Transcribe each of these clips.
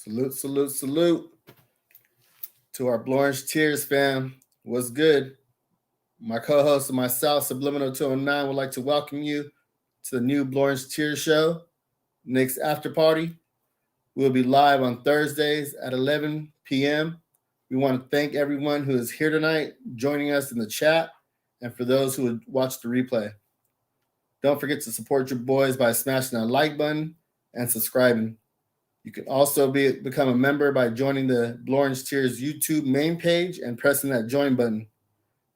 Salute, salute, salute to our Blorange Tears fam. What's good? My co-host and myself, Subliminal 209, would like to welcome you to the new Blorange Tears show, Knicks After Party. We'll be live on Thursdays at 11 p.m. We want to thank everyone who is here tonight, joining us in the chat, and for those who would watch the replay. Don't forget to support your boys by smashing that like button and subscribing. You can also become a member by joining the Blorange Tears YouTube main page and pressing that join button.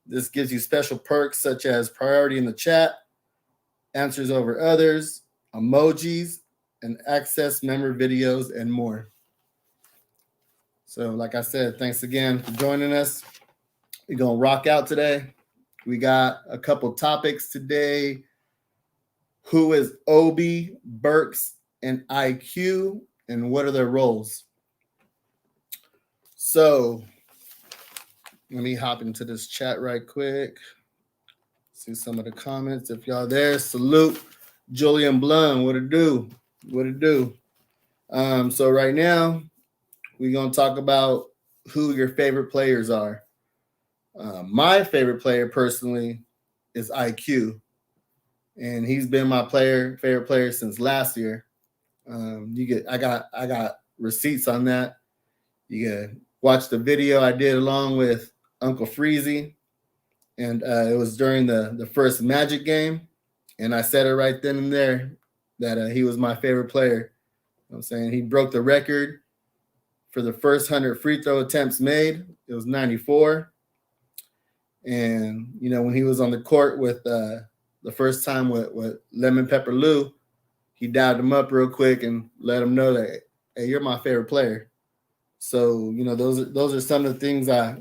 This gives you special perks such as priority in the chat, answers over others, emojis, and access member videos and more. So, like I said, thanks again for joining us. We're going to rock out today. We got a couple topics today. Who is Obi, Burks, and IQ, and what are their roles? So, let me hop into this chat right quick. See some of the comments. If y'all there, salute. Julian Blum, what it do? What it do? So right now, we're going to talk about who your favorite players are. My favorite player personally is IQ. And he's been my favorite player since last year. I got receipts on that. You can watch the video I did along with Uncle Freezy, and it was during the first Magic game, and I said it right then and there that he was my favorite player. You know what I'm saying, he broke the record for the first 100 free throw attempts made. It was 94, and when he was on the court with the first time with Lemon Pepper Lou, he dialed him up real quick and let him know that, hey, you're my favorite player. So those are some of the things I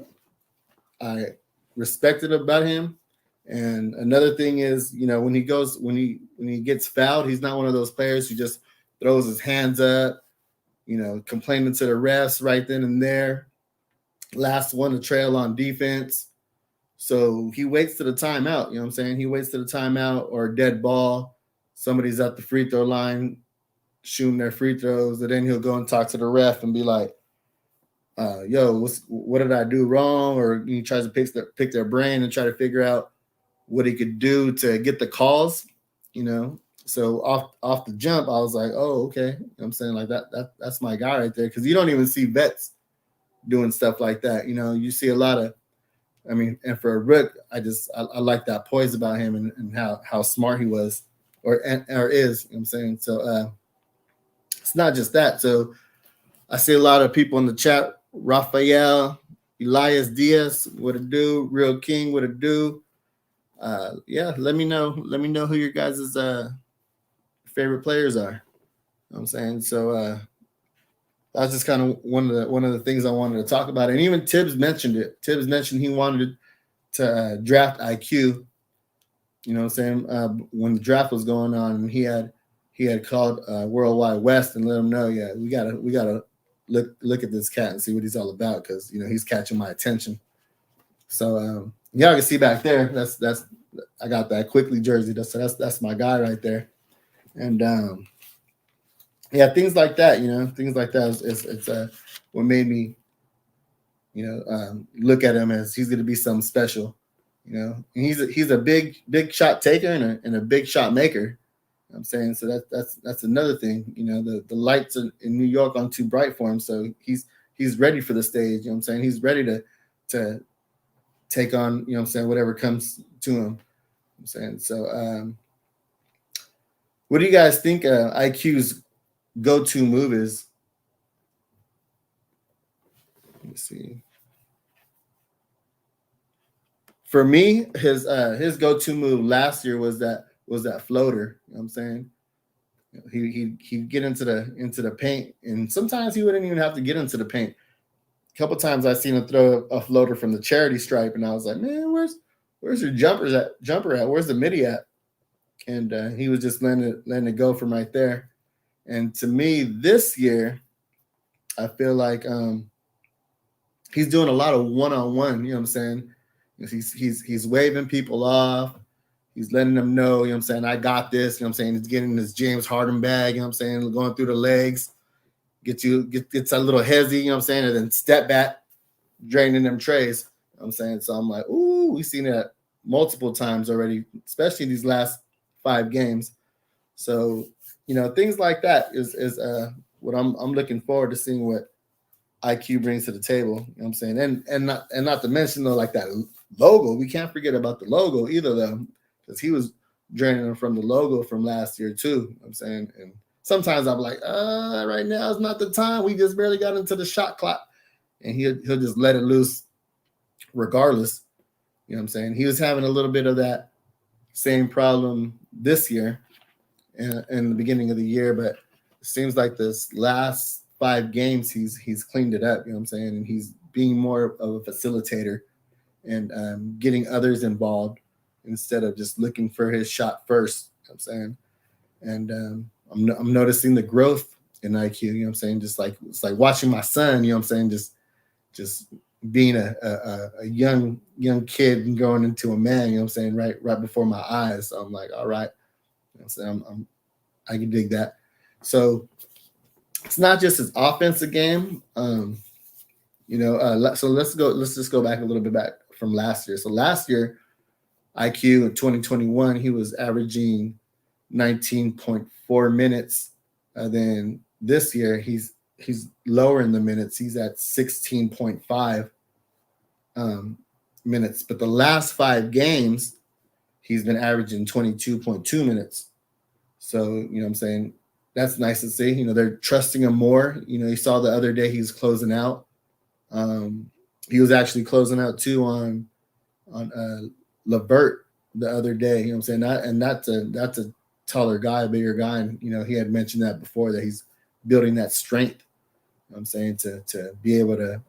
respected about him. And another thing is, when he gets fouled, he's not one of those players who just throws his hands up, complaining to the refs right then and there. Last one to trail on defense. So he waits to the timeout, you know what I'm saying? He waits to the timeout or a dead ball. Somebody's at the free throw line shooting their free throws, and then he'll go and talk to the ref and be like, yo, what did I do wrong? Or he tries to pick their brain and try to figure out what he could do to get the calls, So off the jump, I was like, oh, okay. You know what I'm saying? Like that's my guy right there. Because you don't even see vets doing stuff like that. You see a lot of, and for a rook, I like that poise about him and how smart he was or is, you know what I'm saying? So it's not just that. So I see a lot of people in the chat. Rafael, Elias Diaz, what it do? Real King, what it do? Yeah, let me know who your guys' favorite players are. You know what I'm saying? So that's just kind of one of the things I wanted to talk about. And even Tibbs mentioned it. Tibbs mentioned he wanted to draft IQ. You know what I'm saying? When the draft was going on, and he had called Worldwide West and let him know, yeah, we gotta look at this cat and see what he's all about, because he's catching my attention. So y'all can see back there. That's I got that quickly jersey. That's my guy right there. And yeah, things like that. Things like that. It's what made me look at him as he's going to be something special. And he's a big shot taker and a big shot maker. You know what I'm saying? So that's another thing. The lights in New York aren't too bright for him, so he's ready for the stage. You know what I'm saying? He's ready to take on, you know what I'm saying, whatever comes to him. You know what I'm saying? So what do you guys think IQ's go-to move is? Let me see. For me, his go-to move last year was that floater. You know what I'm saying? He'd get into the paint, and sometimes he wouldn't even have to get into the paint. A couple times I've seen him throw a floater from the charity stripe, and I was like, man, where's your jumper at? Where's the midi at? And he was just letting it go from right there. And to me, this year, I feel like he's doing a lot of one-on-one. You know what I'm saying? He's waving people off. He's letting them know, you know what I'm saying, I got this. You know what I'm saying? He's getting this James Harden bag, you know what I'm saying, going through the legs. gets a little hezzy, you know what I'm saying, and then step back, draining them trays. You know what I'm saying, so I'm like, ooh, we've seen that multiple times already, especially these last 5 games. So, things like that is what I'm looking forward to seeing what IQ brings to the table. You know what I'm saying? And not to mention though, like that logo. We can't forget about the logo either though, because he was draining them from the logo from last year too. You know what I'm saying? And sometimes I'm like, right now is not the time. We just barely got into the shot clock. And he'll just let it loose regardless. You know what I'm saying? He was having a little bit of that same problem this year in the beginning of the year, but it seems like this last 5 games he's cleaned it up, you know what I'm saying? And he's being more of a facilitator and getting others involved instead of just looking for his shot first, you know what I'm saying? And I'm noticing the growth in IQ, you know what I'm saying? Just like it's like watching my son, you know what I'm saying? Just being a young kid and growing into a man, you know what I'm saying, right before my eyes. So I'm like, all right, you know what I'm saying? I can dig that. So it's not just his offensive game. So let's just go back a little bit back from last year. So last year, IQ in 2021, he was averaging 19.4 minutes. Then this year, he's lower in the minutes. He's at 16.5 minutes. But the last 5 games, he's been averaging 22.2 minutes. So, you know what I'm saying? That's nice to see. They're trusting him more. You saw the other day he's closing out. He was actually closing out too on Levert the other day. You know what I'm saying? That's a taller guy, bigger guy. And, he had mentioned that before, that he's building that strength, you know what I'm saying, to be able to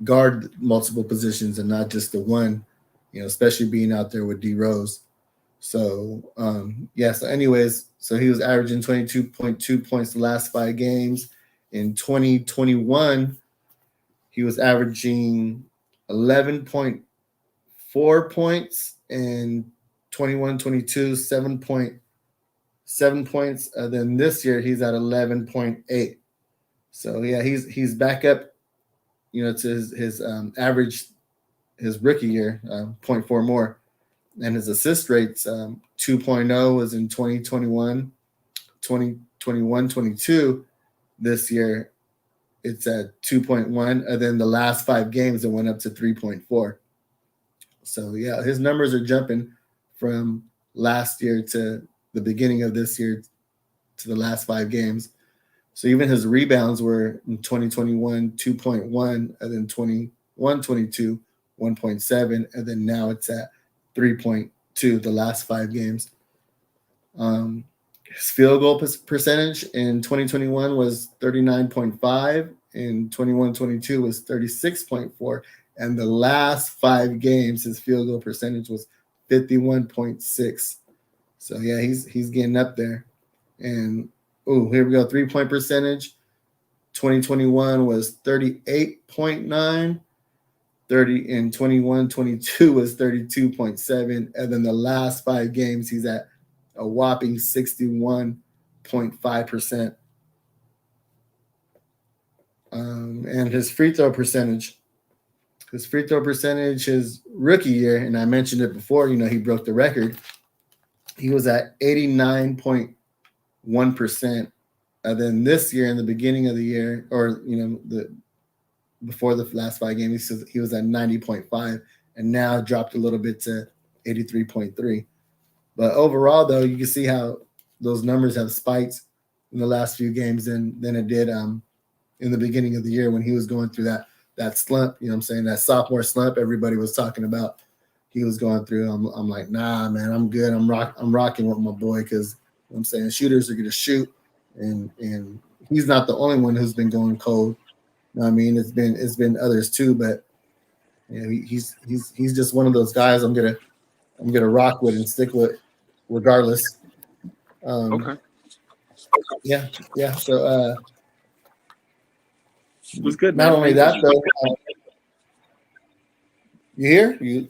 guard multiple positions and not just the one, especially being out there with D Rose. So, so anyways, so he was averaging 22.2 points the last 5 games. In 2021, he was averaging 11.4 points, and 21-22, 7.7 points. Then this year, he's at 11.8. So, yeah, he's back up, to his average, his rookie year, 0.4 more. And his assist rates, 2.0 was in 2021, 22. This year, it's at 2.1. And then the last 5 games, it went up to 3.4. So, yeah, his numbers are jumping from last year to the beginning of this year to the last 5 games. So even his rebounds were in 2021, 2.1, and then 21-22, 1.7, and then now it's at 3.2 the last 5 games. His field goal percentage in 2021 was 39.5, in 21-22 was 36.4, and the last 5 games his field goal percentage was 51.6. So yeah, he's getting up there. And here we go, 3-point percentage. 2021 was 38.9. 30 in 21-22 was 32.7, and then the last 5 games he's at a whopping 61.5%. And his free throw percentage, his rookie year, and I mentioned it before, he broke the record. He was at 89.1%. And then this year, in the beginning of the year, or before the last 5 games, he was at 90.5, and now dropped a little bit to 83.3. But overall, though, you can see how those numbers have spiked in the last few games than it did in the beginning of the year when he was going through that slump. You know what I'm saying? That sophomore slump everybody was talking about. He was going through. I'm like, nah, man, I'm good. I'm rocking with my boy, because I'm saying shooters are going to shoot, and he's not the only one who's been going cold. You know what I mean? It's been others too, but he's just one of those guys I'm gonna rock with and stick with regardless. Okay. Yeah. So it was good. Not man. only that though, you here? You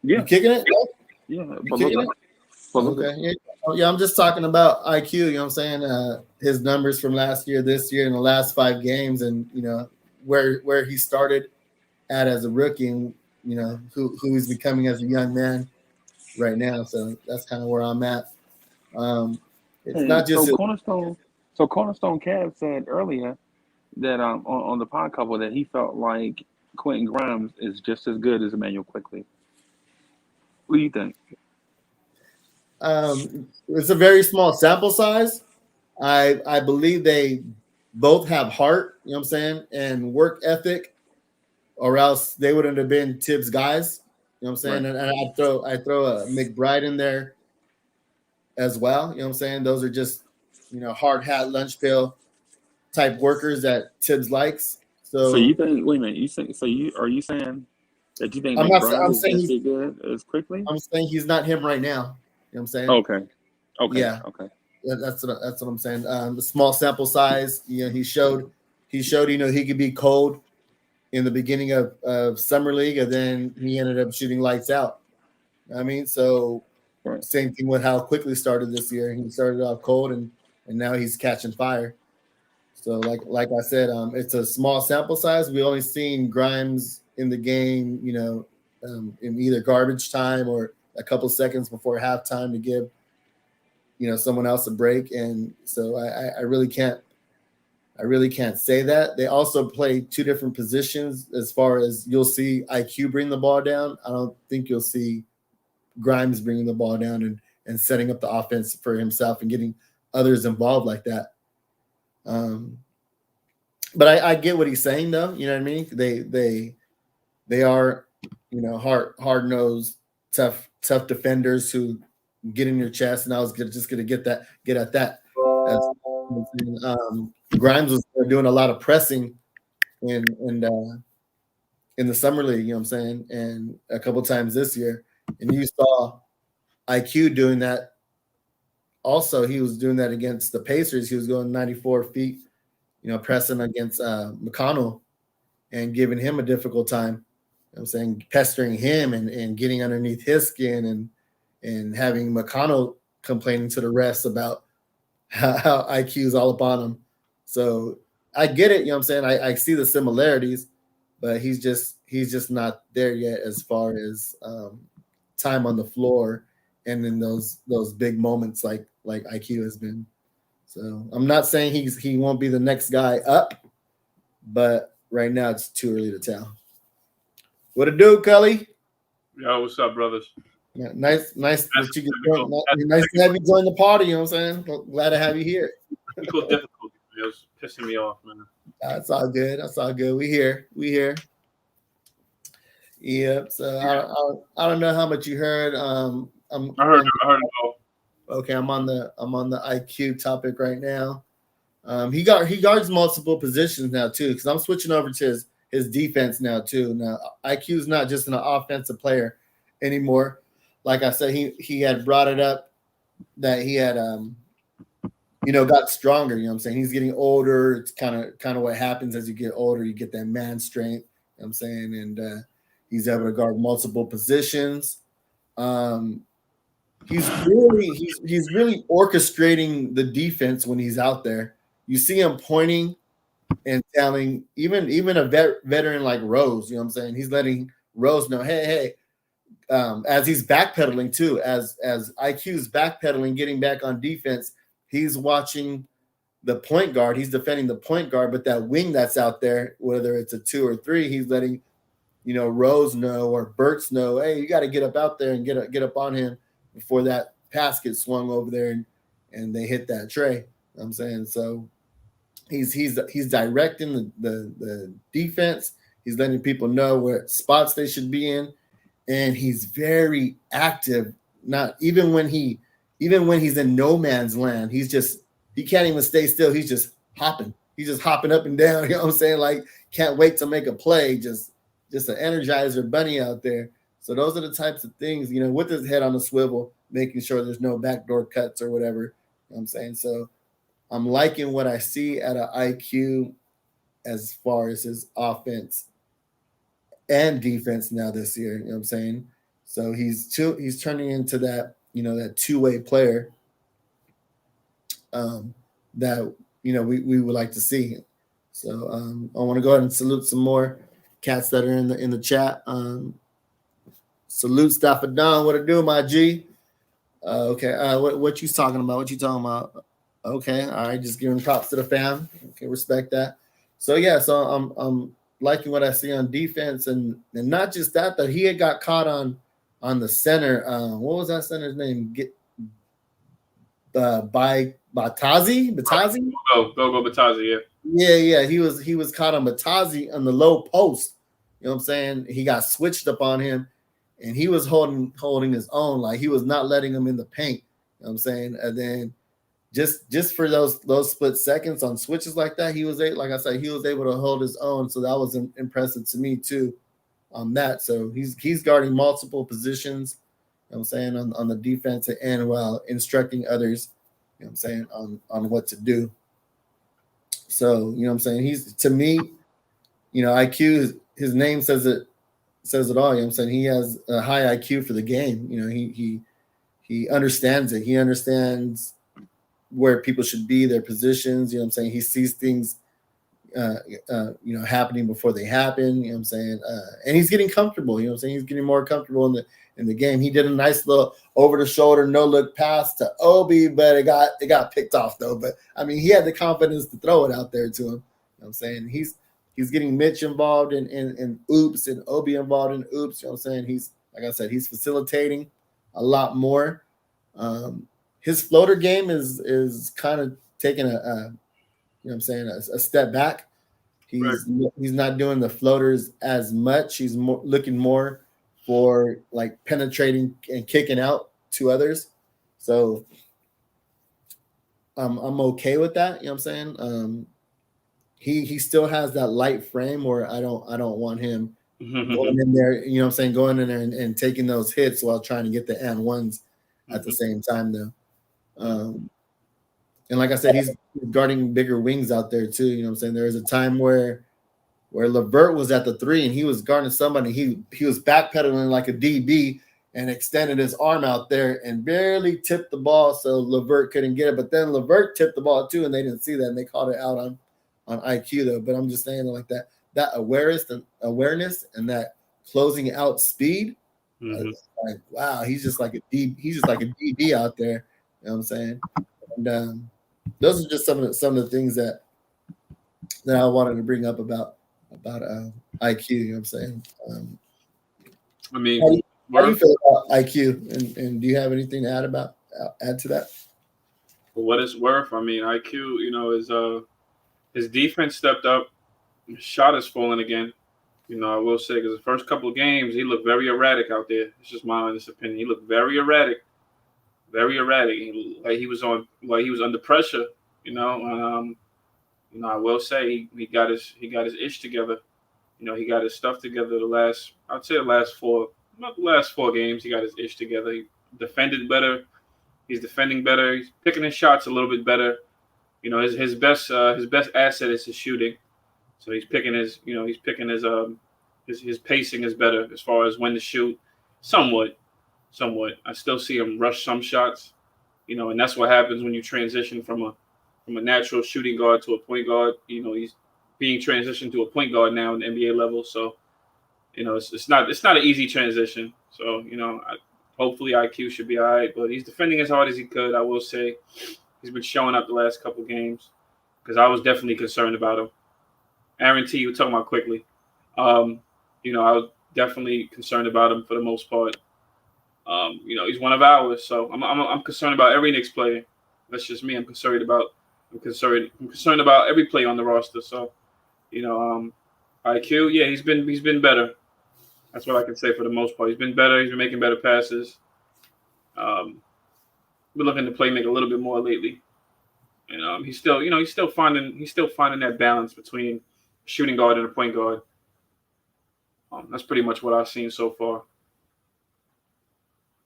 Yeah. kicking it? Yeah. You kicking it? Okay. Yeah. Oh, yeah, I'm just talking about IQ. You know what I'm saying? His numbers from last year, this year, in the last 5 games, and where he started at as a rookie, and who he's becoming as a young man right now. So that's kind of where I'm at. Um, it's Hey, not just Cornerstone Cav said earlier that on the pod couple that he felt like Quentin Grimes is just as good as Emmanuel Quickly. What do you think? it's a very small sample size. I believe they both have heart. You know what I'm saying, and work ethic, or else they wouldn't have been Tibbs guys. You know what I'm saying, Right. and I throw a McBride in there as well. You know what I'm saying? Those are just hard hat lunch pail type workers that Tibbs likes. So you So think? Wait a minute. You think? So you saying that you think I'm not. McBride I'm is saying just he's. as good as Quickly? I'm saying he's not him right now. You know what I'm saying? Okay. Okay. Yeah, Okay. that's what I'm saying. The small sample size. He showed he could be cold in the beginning of summer league, and then he ended up shooting lights out. I mean, so Right. same thing with how quickly started this year. He started off cold, and now he's catching fire. So like I said, it's a small sample size. We only seen Grimes in the game, in either garbage time or a couple seconds before halftime to give someone else a break. And so I really can't say that. They also play two different positions as far as you'll see IQ bring the ball down. I don't think you'll see Grimes bringing the ball down and setting up the offense for himself and getting others involved like that. Um, but I get what he's saying though. You know what I mean? They are hard nosed, tough defenders who get in your chest, and I was just gonna get at that. As, Grimes was doing a lot of pressing in the summer league. You know what I'm saying? And a couple times this year, and you saw IQ doing that. Also, he was doing that against the Pacers. He was going 94 feet, pressing against McConnell and giving him a difficult time. I'm saying pestering him and getting underneath his skin and having McConnell complaining to the refs about how IQ is all upon him. So I get it, I'm saying? I see the similarities, but he's just not there yet as far as time on the floor and in those big moments like IQ has been. So I'm not saying he won't be the next guy up, but right now it's too early to tell. What it do, Cully? Yo, what's up, brothers? Yeah, nice That's that you can technical. join. That's Nice to have you join the party. You know what I'm saying? Glad to have you here. technical difficulty. It was pissing me off, man. That's all good. That's all good. We here. We here. Yep. So I don't know how much you heard. I'm I heard. I heard it all. okay. I'm on the IQ topic right now. He guards multiple positions now too, because I'm switching over to his defense now too. Now IQ is not just an offensive player anymore. Like I said, he had brought it up that he had got stronger. You know what I'm saying? He's getting older. It's kind of what happens as you get older. You get that man strength. You know what I'm saying, and he's able to guard multiple positions. Um, he's really orchestrating the defense when he's out there. You see him pointing and telling even a veteran like Rose. You know what I'm saying? He's letting Rose know, hey. As he's backpedaling too, as IQ's backpedaling, getting back on defense, he's watching the point guard. He's defending the point guard, but that wing that's out there, whether it's a 2 or 3, he's letting Rose know or Burks know, hey, you got to get up out there and get up on him before that pass gets swung over there and they hit that tray. You know what I'm saying, so he's directing the defense. He's letting people know what spots they should be in, and he's very active. Not even when he's in no man's land, he can't even stay still. He's just hopping. He's just hopping up and down. You know what I'm saying? Like, can't wait to make a play. Just an energizer bunny out there. So those are the types of things, with his head on a swivel, making sure there's no backdoor cuts or whatever. You know what I'm saying? So I'm liking what I see at an IQ as far as his offense and defense now this year. You know what I'm saying? So he's turning into that, that two-way player that we would like to see. So I want to go ahead and salute some more cats that are in the chat. Salute Staffordon. What it do, my G? Okay. What you talking about? What you talking about? Okay. All right. Just giving props to the fam. Okay. Respect that. So yeah. So I'm liking what I see on defense, and not just that. That he had got caught on the center. What was that center's name? By Batazi. Go Batazi. Yeah. He was caught on Batazi on the low post. You know what I'm saying? He got switched up on him, and he was holding his own. Like, he was not letting him in the paint. You know what I'm saying? And then just for those split seconds on switches like that, he was like I said, he was able to hold his own. So that was impressive to me too on that. So he's guarding multiple positions, you know what I'm saying, on the defensive end, while instructing others, you know what I'm saying, on what to do. So, you know what I'm saying, he's, to me, IQ, his name says it all. You know what I'm saying? He has a high IQ for the game. He understands it. He understands where people should be, their positions. You know what I'm saying? He sees things happening before they happen. You know what I'm saying? And he's getting comfortable. You know what I'm saying? He's getting more comfortable in the game. He did a nice little over the shoulder no look pass to Obi, but it got picked off though. But I mean, he had the confidence to throw it out there to him. You know what I'm saying? He's getting Mitch involved in oops, and Obi involved in oops. You know what I'm saying? He's, like I said, he's facilitating a lot more. His floater game is kind of taking a step back. He's not doing the floaters as much. He's looking more for like penetrating and kicking out to others. So I'm okay with that. You know what I'm saying? He still has that light frame where I don't want him going in there, you know what I'm saying, going in there and taking those hits while trying to get the and ones at the same time though. And like I said, he's guarding bigger wings out there too. You know what I'm saying? There was a time where LeVert was at the 3 and he was guarding somebody. He was backpedaling like a DB and extended his arm out there and barely tipped the ball so LeVert couldn't get it. But then LeVert tipped the ball too, and they didn't see that, and they called it out on IQ though. But I'm just saying, like, that awareness and that closing out speed. Like, wow, he's just like a DB out there. You know what I'm saying? And those are just some of the things that I wanted to bring up about IQ. You know what I'm saying? I mean, how do you feel about IQ? And do you have anything to add to that? For what it's worth, I mean, IQ, his defense stepped up. His shot is falling again. I will say, because the first couple of games he looked very erratic out there. It's just my honest opinion. He looked very erratic. Very erratic. Like he was under pressure. I will say he got his ish together. He got his stuff together the last 4 games. He got his ish together. He defended better. He's defending better. He's picking his shots a little bit better. His best asset is his shooting. So he's picking his pacing is better as far as when to shoot. Somewhat. I still see him rush some shots, and that's what happens when you transition from a natural shooting guard to a point guard. He's being transitioned to a point guard now in the NBA level. So, it's not an easy transition. So, hopefully IQ should be all right, but he's defending as hard as he could. I will say he's been showing up the last couple of games because I was definitely concerned about him. Aaron T, you were talking about quickly. I was definitely concerned about him for the most part. He's one of ours, so I'm concerned about every Knicks player. That's just me. I'm concerned about every player on the roster. So, IQ, yeah, he's been better. That's what I can say for the most part. He's been better. He's been making better passes. Been looking to play make a little bit more lately. And he's still finding that balance between shooting guard and a point guard. That's pretty much what I've seen so far.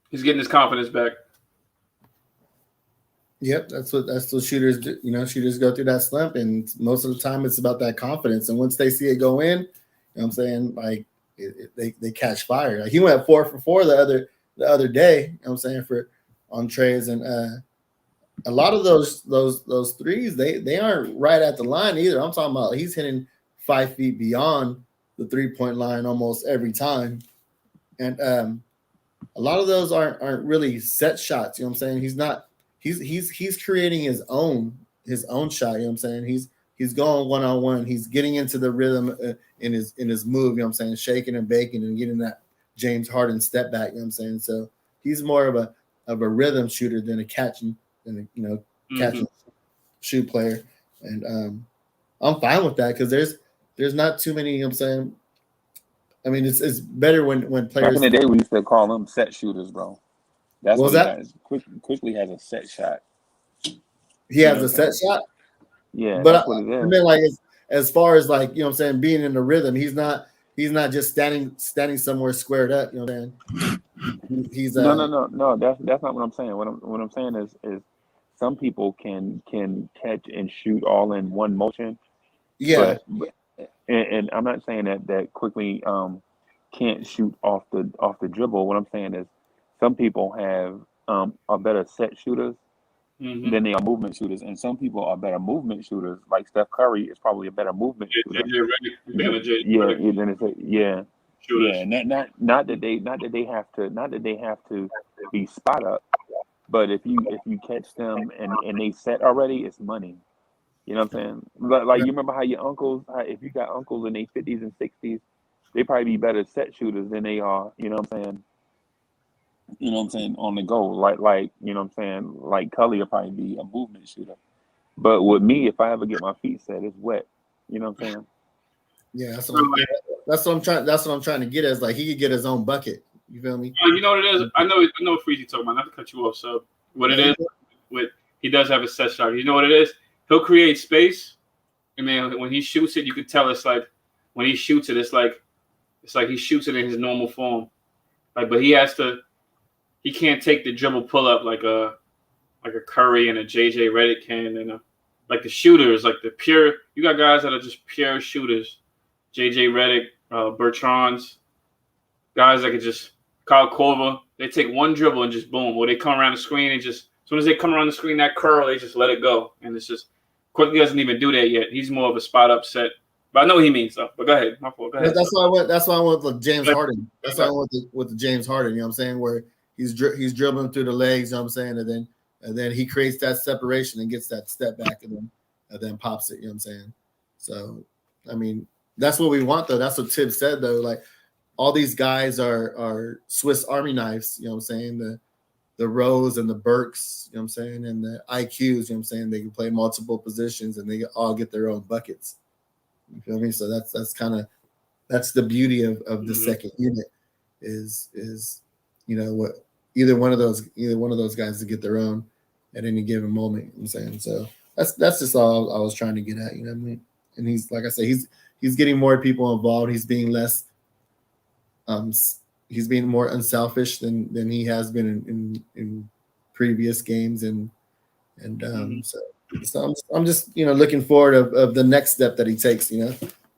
He's getting his confidence back. Yep, that's what shooters do. Shooters go through that slump, and most of the time it's about that confidence. And once they see it go in, what I'm saying, like they catch fire. Like he went 4 for 4 the other day. You know what I'm saying, for on trays and a lot of those threes, they aren't right at the line either. I'm talking about he's hitting 5 feet beyond the 3-point line almost every time, and a lot of those aren't really set shots. You know what I'm saying? He's creating his own shot. You know what I'm saying? He's going one-on-one. He's getting into the rhythm in his move. You know what I'm saying? Shaking and baking and getting that James Harden step back. You know what I'm saying? So he's more of a rhythm shooter than a catching shoot player. And I'm fine with that because there's not too many. You know what I'm saying? I mean, it's better when players. Back in the day, we used to call them set shooters, bro. That's What was what that? he has. Quickly has a set shot. He has a set shot. Yeah, But that's what it I is. mean, like as far as like, you know what I'm saying, being in the rhythm, he's not just standing somewhere squared up. You know what I'm saying? He's No. That's not what I'm saying. What I'm saying is some people can catch and shoot all in one motion, yeah. but and I'm not saying that quickly can't shoot off the dribble. What I'm saying is some people have are better set shooters than they are movement shooters, and some people are better movement shooters. Like Steph Curry is probably a better movement shooter. Yeah. Not that they have to be spot up, but if you catch them and they set already, it's money. You know what I'm saying? Like you remember how your uncles, if you got uncles in their 50s and 60s, they probably be better set shooters than they are. You know what I'm saying? You know what I'm saying, on the go. Like you know what I'm saying? Like Cully will probably be a movement shooter. But with me, if I ever get my feet set, it's wet. You know what I'm saying? Yeah, that's what I'm trying to get at. Is like he could get his own bucket. You feel me? You know what it is? I know what Freezy talking about. Not to cut you off, sub. What it is, he does have a set shot. You know what it is? He'll create space, and then when he shoots it, you could tell it's like when he shoots it, it's like he shoots it in his normal form. Like, but he can't take the dribble pull up like a Curry and a JJ Redick can, and like the shooters, like the pure. You got guys that are just pure shooters. JJ Redick, Bertrand's, guys that could just Kyle Korver. They take one dribble and just boom. Or they come around the screen and just as soon as they come around the screen, that curl, they just let it go. And it's just Quickly doesn't even do that yet. He's more of a spot up set. But I know what he means though. But go ahead. My fault. Go ahead. That's why I went with James Harden. That's why I went with the James Harden. You know what I'm saying? Where he's dribbling through the legs. You know what I'm saying? And then he creates that separation and gets that step back and then pops it. You know what I'm saying? So I mean, that's what we want though. That's what Tibbs said though. Like all these guys are Swiss Army knives. You know what I'm saying? The Rose and the Burks, you know what I'm saying, and the IQs, you know what I'm saying, they can play multiple positions and they all get their own buckets. You feel me? So that's the beauty of the second unit is what either one of those guys to get their own at any given moment. You know what I'm saying, so that's just all I was trying to get at. You know what I mean? And he's like I say, he's getting more people involved. He's being less he's being more unselfish than he has been in previous games, and so I'm just looking forward of the next step that he takes.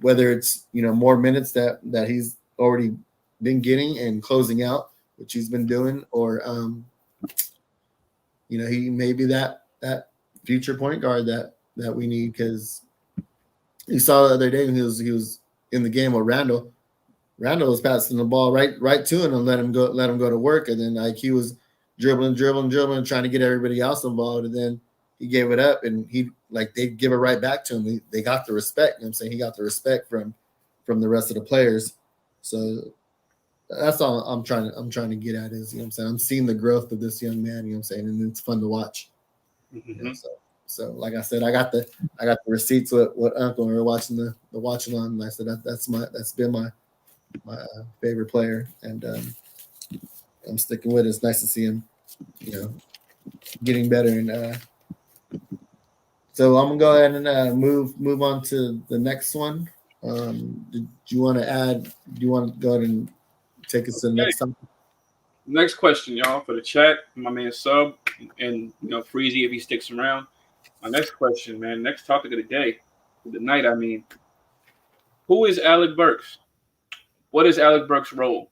Whether it's more minutes that he's already been getting and closing out, which he's been doing, or he may be that future point guard that we need, because you saw the other day when he was in the game with Randall. Randall was passing the ball right to him and let him go to work, and then IQ was dribbling, trying to get everybody else involved, and then he gave it up, and they give it right back to him. They got the respect. You know what I'm saying? He got the respect from the rest of the players. So that's all I'm trying to get at is, I'm saying, I'm seeing the growth of this young man, I'm saying, and it's fun to watch. So like I said, I got the receipts with Uncle, and we were watching the watch along, and I said that's been my favorite player, and I'm sticking with it. It's nice to see him, getting better. And so I'm gonna go ahead and move on to the next one. Do you want to add? Do you want to go ahead and take us to the next time? Next question, y'all, for the chat. My man Sub and Freezy if he sticks around. My next question, man. Next topic of the day, the night. I mean, who is Alec Burks? What is Alec Burks' role?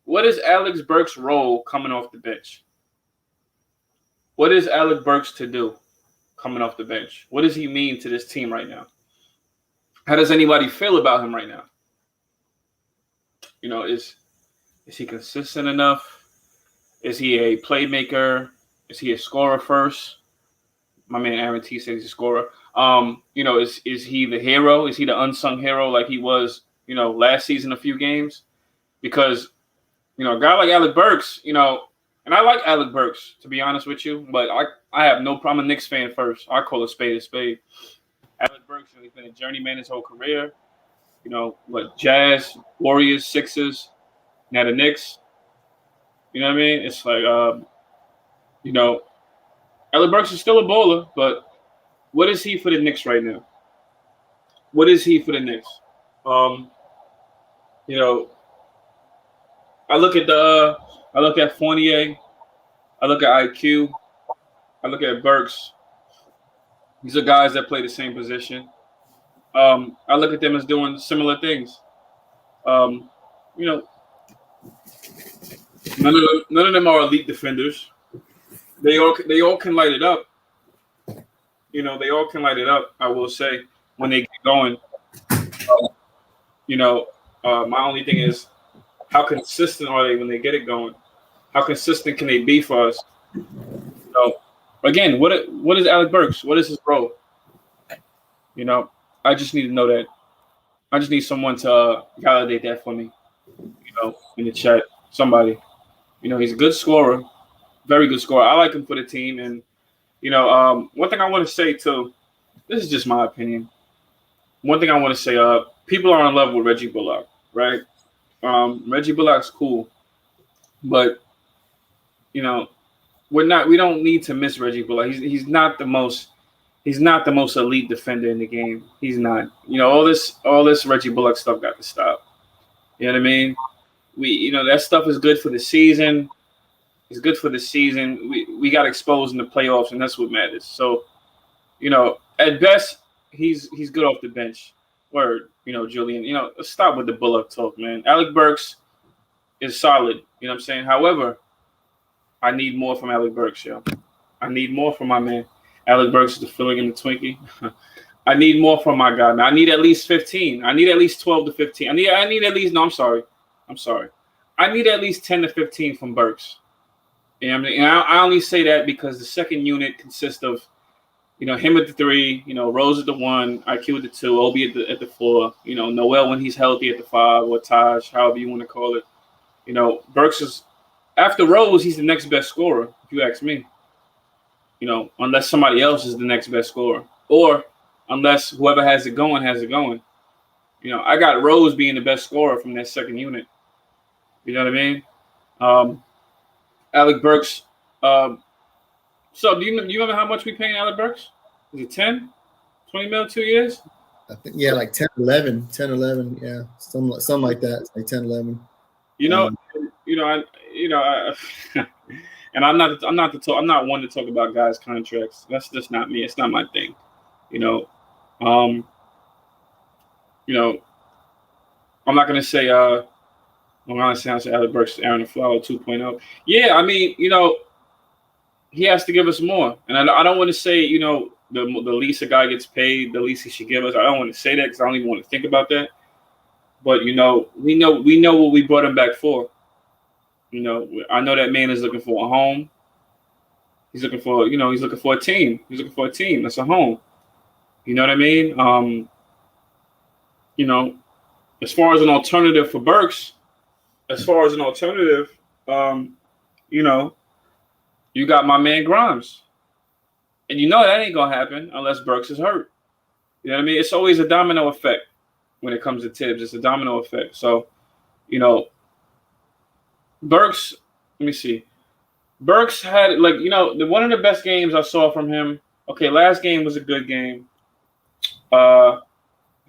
What is Alex Burks' role coming off the bench? What is Alec Burks to do coming off the bench? What does he mean to this team right now? How does anybody feel about him right now? You know, is he consistent enough? Is he a playmaker? Is he a scorer first? My man Aaron T says he's a scorer. You know, is he the hero? Is he the unsung hero like he was, you know, last season a few games? Because, you know, a guy like Alec Burks, you know, and I like Alec Burks, to be honest with you, but I have no problem. I'm a Knicks fan first. I call a spade a spade. Alec Burks, you know, he's been a journeyman his whole career. You know, what, Jazz, Warriors, Sixers, now the Knicks. You know what I mean? It's like, you know, Alec Burks is still a bowler, but what is he for the Knicks right now? What is he for the Knicks? You know, I look at Fournier, I look at IQ, I look at Burks. These are guys that play the same position. I look at them as doing similar things. You know, none of them are elite defenders. They all can light it up. You know, they all can light it up, I will say, when they get going. You know, my only thing is, how consistent are they when they get it going? How consistent can they be for us? So, again, what is Alec Burks? What is his role? You know, I just need to know that. I just need someone to validate that for me. You know, in the chat, somebody. You know, he's a good scorer, very good scorer. I like him for the team. And, you know, one thing I want to say too, this is just my opinion. One thing I want to say, people are in love with Reggie Bullock, right? Reggie Bullock's cool, but you know, we don't need to miss Reggie Bullock. He's not the most elite defender in the game. He's not. You know, all this Reggie Bullock stuff got to stop. You know what I mean? You know, that stuff is good for the season. It's good for the season. We got exposed in the playoffs, and that's what matters. So, you know, at best, he's good off the bench. Word, you know, Julian. You know, stop with the Bullock talk, man. Alec Burks is solid. You know what I'm saying? However, I need more from Alec Burks, yo. I need more from my man. Alec Burks is the filling in the Twinkie. I need more from my guy, man. I need at least 15. I need at least 12 to 15. I need at least, no, I'm sorry. I need at least 10 to 15 from Burks. You know what I mean? And I only say that because the second unit consists of, you know, him at the 3, you know, Rose at the 1, IQ at the 2, Obi at the 4, you know, Noel when he's healthy at the 5, or Taj, however you want to call it. You know, Burks is, after Rose, he's the next best scorer, if you ask me. You know, unless somebody else is the next best scorer. Or unless whoever has it going has it going. You know, I got Rose being the best scorer from that second unit. You know what I mean? Alec Burks. So do you remember how much we paying Alec Burks? Is it 10? 20 mil, 2 years? I think, yeah, like 10, 11, yeah. Something like that. It's like 10, 11. You know, and I'm not one to talk about guys' contracts. That's just not me. It's not my thing. You know, I'm not gonna say I'm gonna say Alec Burks, Aaron Flower 2.0. Yeah, I mean, you know, he has to give us more. And I don't want to say, you know, the least a guy gets paid, the least he should give us. I don't want to say that because I don't even want to think about that. But, you know, we know what we brought him back for. You know, I know that man is looking for a home. He's looking for a team. He's looking for a team. That's a home. You know what I mean? You know, as far as an alternative for Burks, you know, you got my man Grimes. And you know that ain't going to happen unless Burks is hurt. You know what I mean? It's always a domino effect when it comes to Tibbs. It's a domino effect. So, you know, Burks, let me see. Burks had, like, you know, one of the best games I saw from him. Okay, last game was a good game. I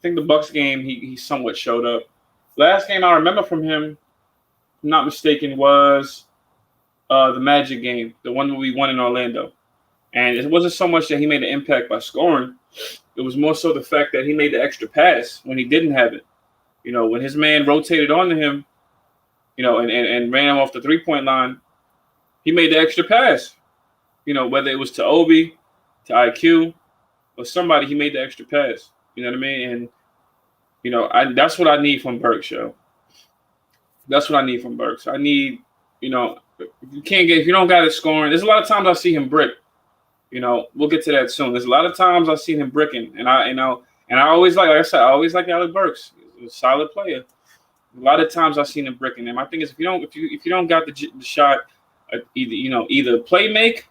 think the Bucks game, he somewhat showed up. Last game I remember from him, if I'm not mistaken, was the Magic game, the one where we won in Orlando. And it wasn't so much that he made an impact by scoring. It was more so the fact that he made the extra pass when he didn't have it. You know, when his man rotated onto him, you know, and ran him off the 3-point line, he made the extra pass. whether it was to Obi, to IQ, or somebody, he made the extra pass. You know what I mean? And that's what I need from Burks, yo. That's what I need from Burks. I need, if you don't got it scoring. There's a lot of times I see him brick. We'll get to that soon. There's a lot of times I see him bricking, and I always like I said, I always like Alec Burks. He's a solid player. A lot of times I've seen him bricking. And my thing is, if you don't got the shot, either play make,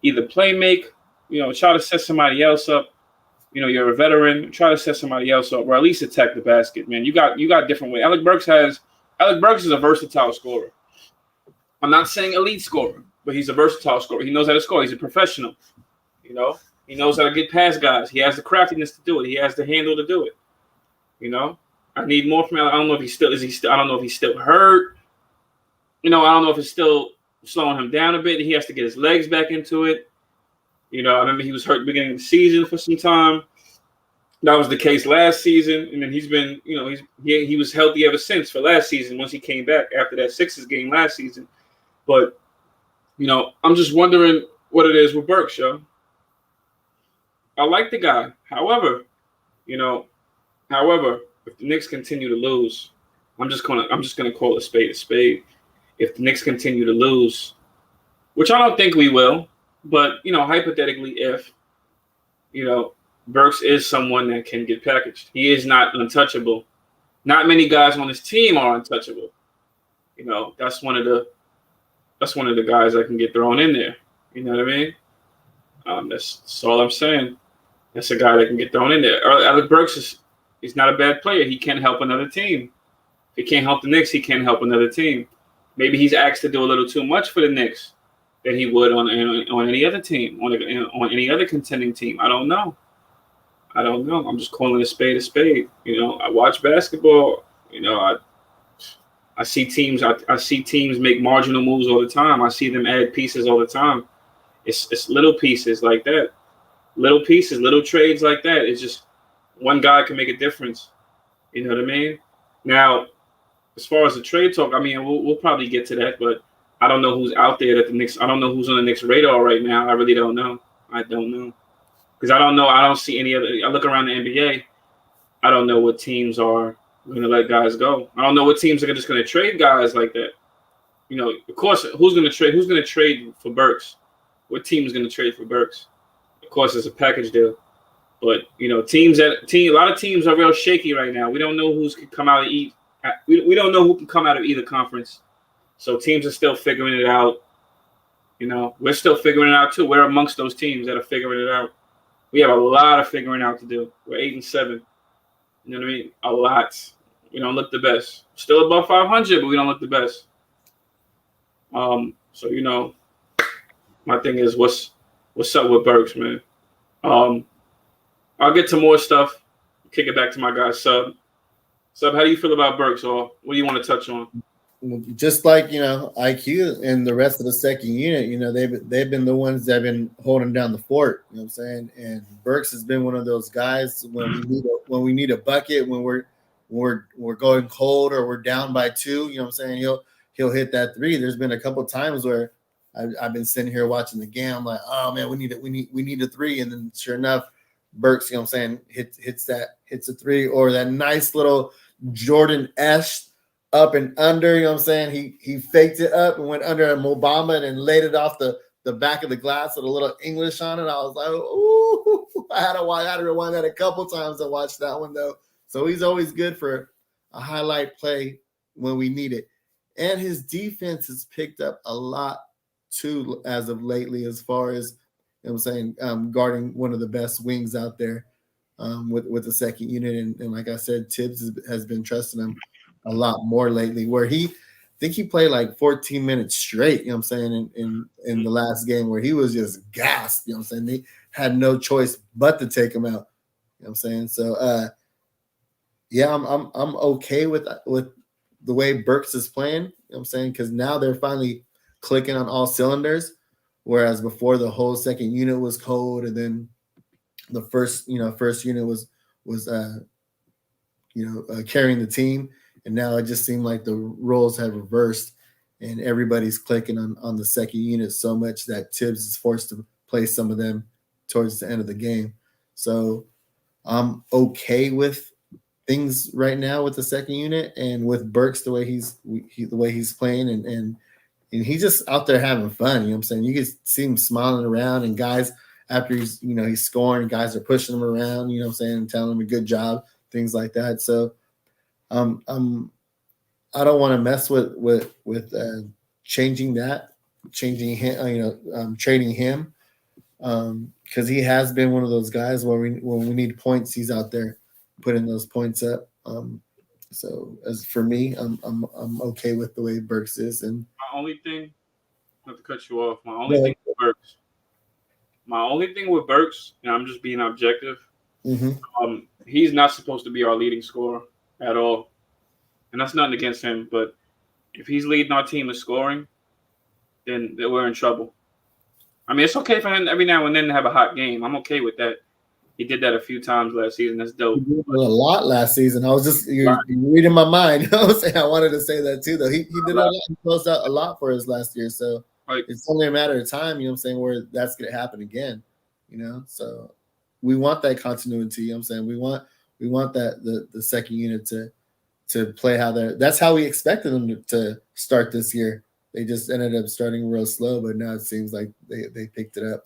try to set somebody else up. You're a veteran. Try to set somebody else up, or at least attack the basket, man. You got different ways. Alec Burks is a versatile scorer. I'm not saying elite scorer, but he's a versatile scorer. He knows how to score. He's a professional. He knows how to get past guys. He has the craftiness to do it. He has the handle to do it. I need more from him. I don't know if he's still I don't know if he's still hurt. I don't know if it's still slowing him down a bit. He has to get his legs back into it. I remember he was hurt at the beginning of the season for some time. That was the case last season, and then he's been, he was healthy ever since for last season once he came back after that Sixers game last season. But, I'm just wondering what it is with Burks, yo. I like the guy. However, if the Knicks continue to lose, I'm just gonna call a spade a spade. If the Knicks continue to lose, which I don't think we will, but hypothetically, if Burks is someone that can get packaged, he is not untouchable. Not many guys on his team are untouchable. That's one of the guys that can get thrown in there. You know what I mean? That's all I'm saying. That's a guy that can get thrown in there. Alec Burks he's not a bad player. He can help another team. If he can't help the Knicks, he can help another team. Maybe he's asked to do a little too much for the Knicks than he would on any other team, on any other contending team. I don't know. I'm just calling a spade a spade. I watch basketball. I see teams. I see teams make marginal moves all the time. I see them add pieces all the time. It's little pieces like that, little pieces, little trades like that. It's just one guy can make a difference. You know what I mean? Now, as far as the trade talk, we'll probably get to that, but I don't know who's out there that the Knicks. I don't know who's on the Knicks radar right now. I really don't know. I don't know. Because I don't know. I don't see any other. I look around the NBA. I don't know what teams are going to let guys go. I don't know what teams are just going to trade guys like that. Of course, who's going to trade? Who's going to trade for Burks? What team is going to trade for Burks? Of course, it's a package deal. But a lot of teams are real shaky right now. We don't know who's can come out of each. We don't know who can come out of either conference. So teams are still figuring it out. We're still figuring it out too. We're amongst those teams that are figuring it out. We have a lot of figuring out to do. We're 8-7. You know what I mean? A lot. We don't look the best. Still above 500, but we don't look the best. So my thing is, what's up with Burks, man? I'll get to more stuff. Kick it back to my guy Sub. Sub, how do you feel about Burks? Or what do you want to touch on? Just like IQ and the rest of the second unit, they've been the ones that have been holding down the fort. You know what I'm saying? And Burks has been one of those guys when we need a bucket, when we're going cold or we're down by 2. You know what I'm saying? He'll hit that 3. There's been a couple of times where I've been sitting here watching the game. I'm like, oh man, we need a 3, and then sure enough, Burks, you know what I'm saying, hits a 3, or that nice little Jordan-esque up and under, you know what I'm saying? He faked it up and went under a Mobama and then laid it off the back of the glass with a little English on it. I was like, ooh, I had to rewind that a couple times to watch that one though. So he's always good for a highlight play when we need it. And his defense has picked up a lot too as of lately, as far as, you know what I'm saying, guarding one of the best wings out there with the second unit. And like I said, Tibbs has been trusting him a lot more lately, where I think he played like 14 minutes straight, you know what I'm saying, in the last game, where he was just gassed, you know what I'm saying? They had no choice but to take him out, you know what I'm saying? So yeah, I'm okay with the way Burks is playing, you know what I'm saying, because now they're finally clicking on all cylinders, whereas before the whole second unit was cold, and then the first unit was carrying the team. And now it just seemed like the roles have reversed, and everybody's clicking on the second unit so much that Tibbs is forced to play some of them towards the end of the game. So I'm okay with things right now with the second unit and with Burks the way he's playing and he's just out there having fun. You know what I'm saying? You can see him smiling around, and guys after he's scoring, guys are pushing him around. You know what I'm saying? And telling him a good job, things like that. So I don't want to mess with changing him, trading him, because he has been one of those guys where when we need points, he's out there putting those points up. So as for me, I'm okay with the way Burks is. And my only thing, not to cut you off, my only thing with Burks, and I'm just being objective. Mm-hmm. He's not supposed to be our leading scorer at all, and that's nothing against him. But if he's leading our team in scoring, then we're in trouble. I mean, it's okay for him every now and then to have a hot game. I'm okay with that. He did that a few times last season. That's dope. He did a lot last season. I was just you're reading my mind. I wanted to say that too, though. He did a lot. He closed out a lot for us last year. So it's only a matter of time, you know what I'm saying, where that's going to happen again, So we want that continuity, you know what I'm saying? We want that the second unit to play that's how we expected them to start this year. They just ended up starting real slow, but now it seems like they picked it up.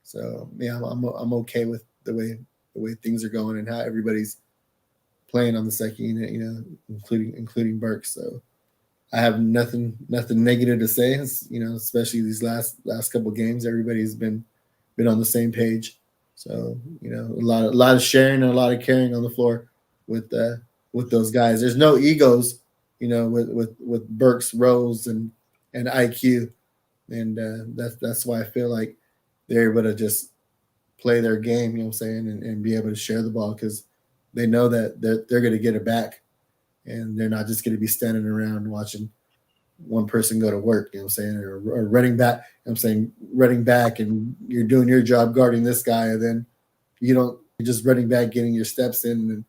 So yeah, I'm okay with the way things are going and how everybody's playing on the second unit, including Burks. So I have nothing negative to say, especially these last couple games. Everybody's been on the same page. So a lot of sharing and a lot of caring on the floor with those guys. There's no egos, with Burks, Rose, and IQ, and that's why I feel like they're able to just play their game, you know what I'm saying, and be able to share the ball because they know that they're going to get it back, and they're not just going to be standing around watching one person go to work, you know what I'm saying, or running back, you know what I'm saying, running back, and you're doing your job guarding this guy, and then you're just running back, getting your steps in, and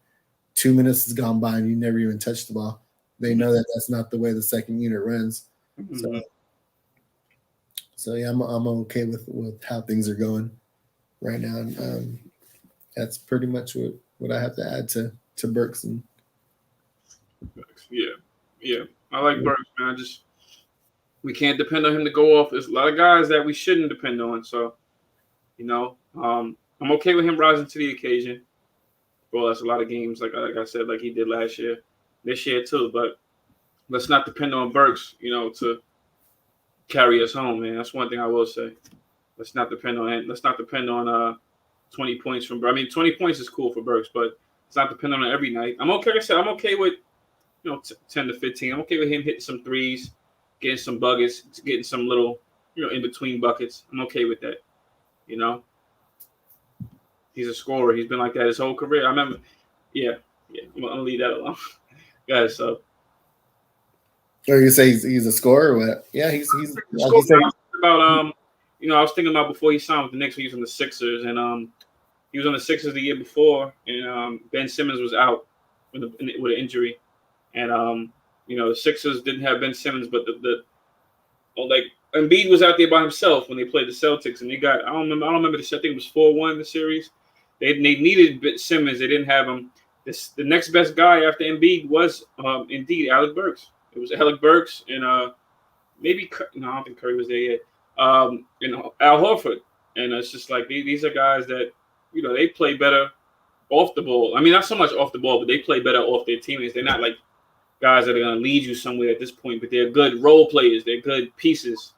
2 minutes has gone by, and you never even touched the ball. They know that that's not the way the second unit runs. Mm-hmm. So yeah, I'm okay with how things are going right now. And that's pretty much what I have to add to Burks. And yeah, I like Burks, man. We can't depend on him to go off. There's a lot of guys that we shouldn't depend on. So, I'm okay with him rising to the occasion. Well, that's a lot of games, like I said, like he did last year, this year too. But let's not depend on Burks, to carry us home, man. That's one thing I will say. Let's not depend on it. Let's not depend on 20 points from Burks. I mean, 20 points is cool for Burks, but it's not dependent on it every night. I'm okay. Like I said, I'm okay with 10 to 15. I'm okay with him hitting some threes, getting some buckets, getting some little in between buckets. I'm okay with that. He's a scorer. He's been like that his whole career. I remember. Yeah. I'm gonna leave that alone, guys. So. Or you say he's a scorer? Or what? Yeah, he's like you said. I was thinking about before he signed with the Knicks when he was on the Sixers, and he was on the Sixers the year before, and Ben Simmons was out with an injury, and the Sixers didn't have Ben Simmons, but Embiid was out there by himself when they played the Celtics, and they got I don't remember I think it was 4-1 the series. They needed Ben Simmons, they didn't have him. The next best guy after Embiid was indeed Alec Burks. It was Alec Burks and maybe I don't think Curry was there yet. Al Horford, and it's just like these are guys that they play better off the ball. I mean, not so much off the ball, but they play better off their teammates. They're not like guys that are going to lead you somewhere at this point, but they're good role players. They're good pieces.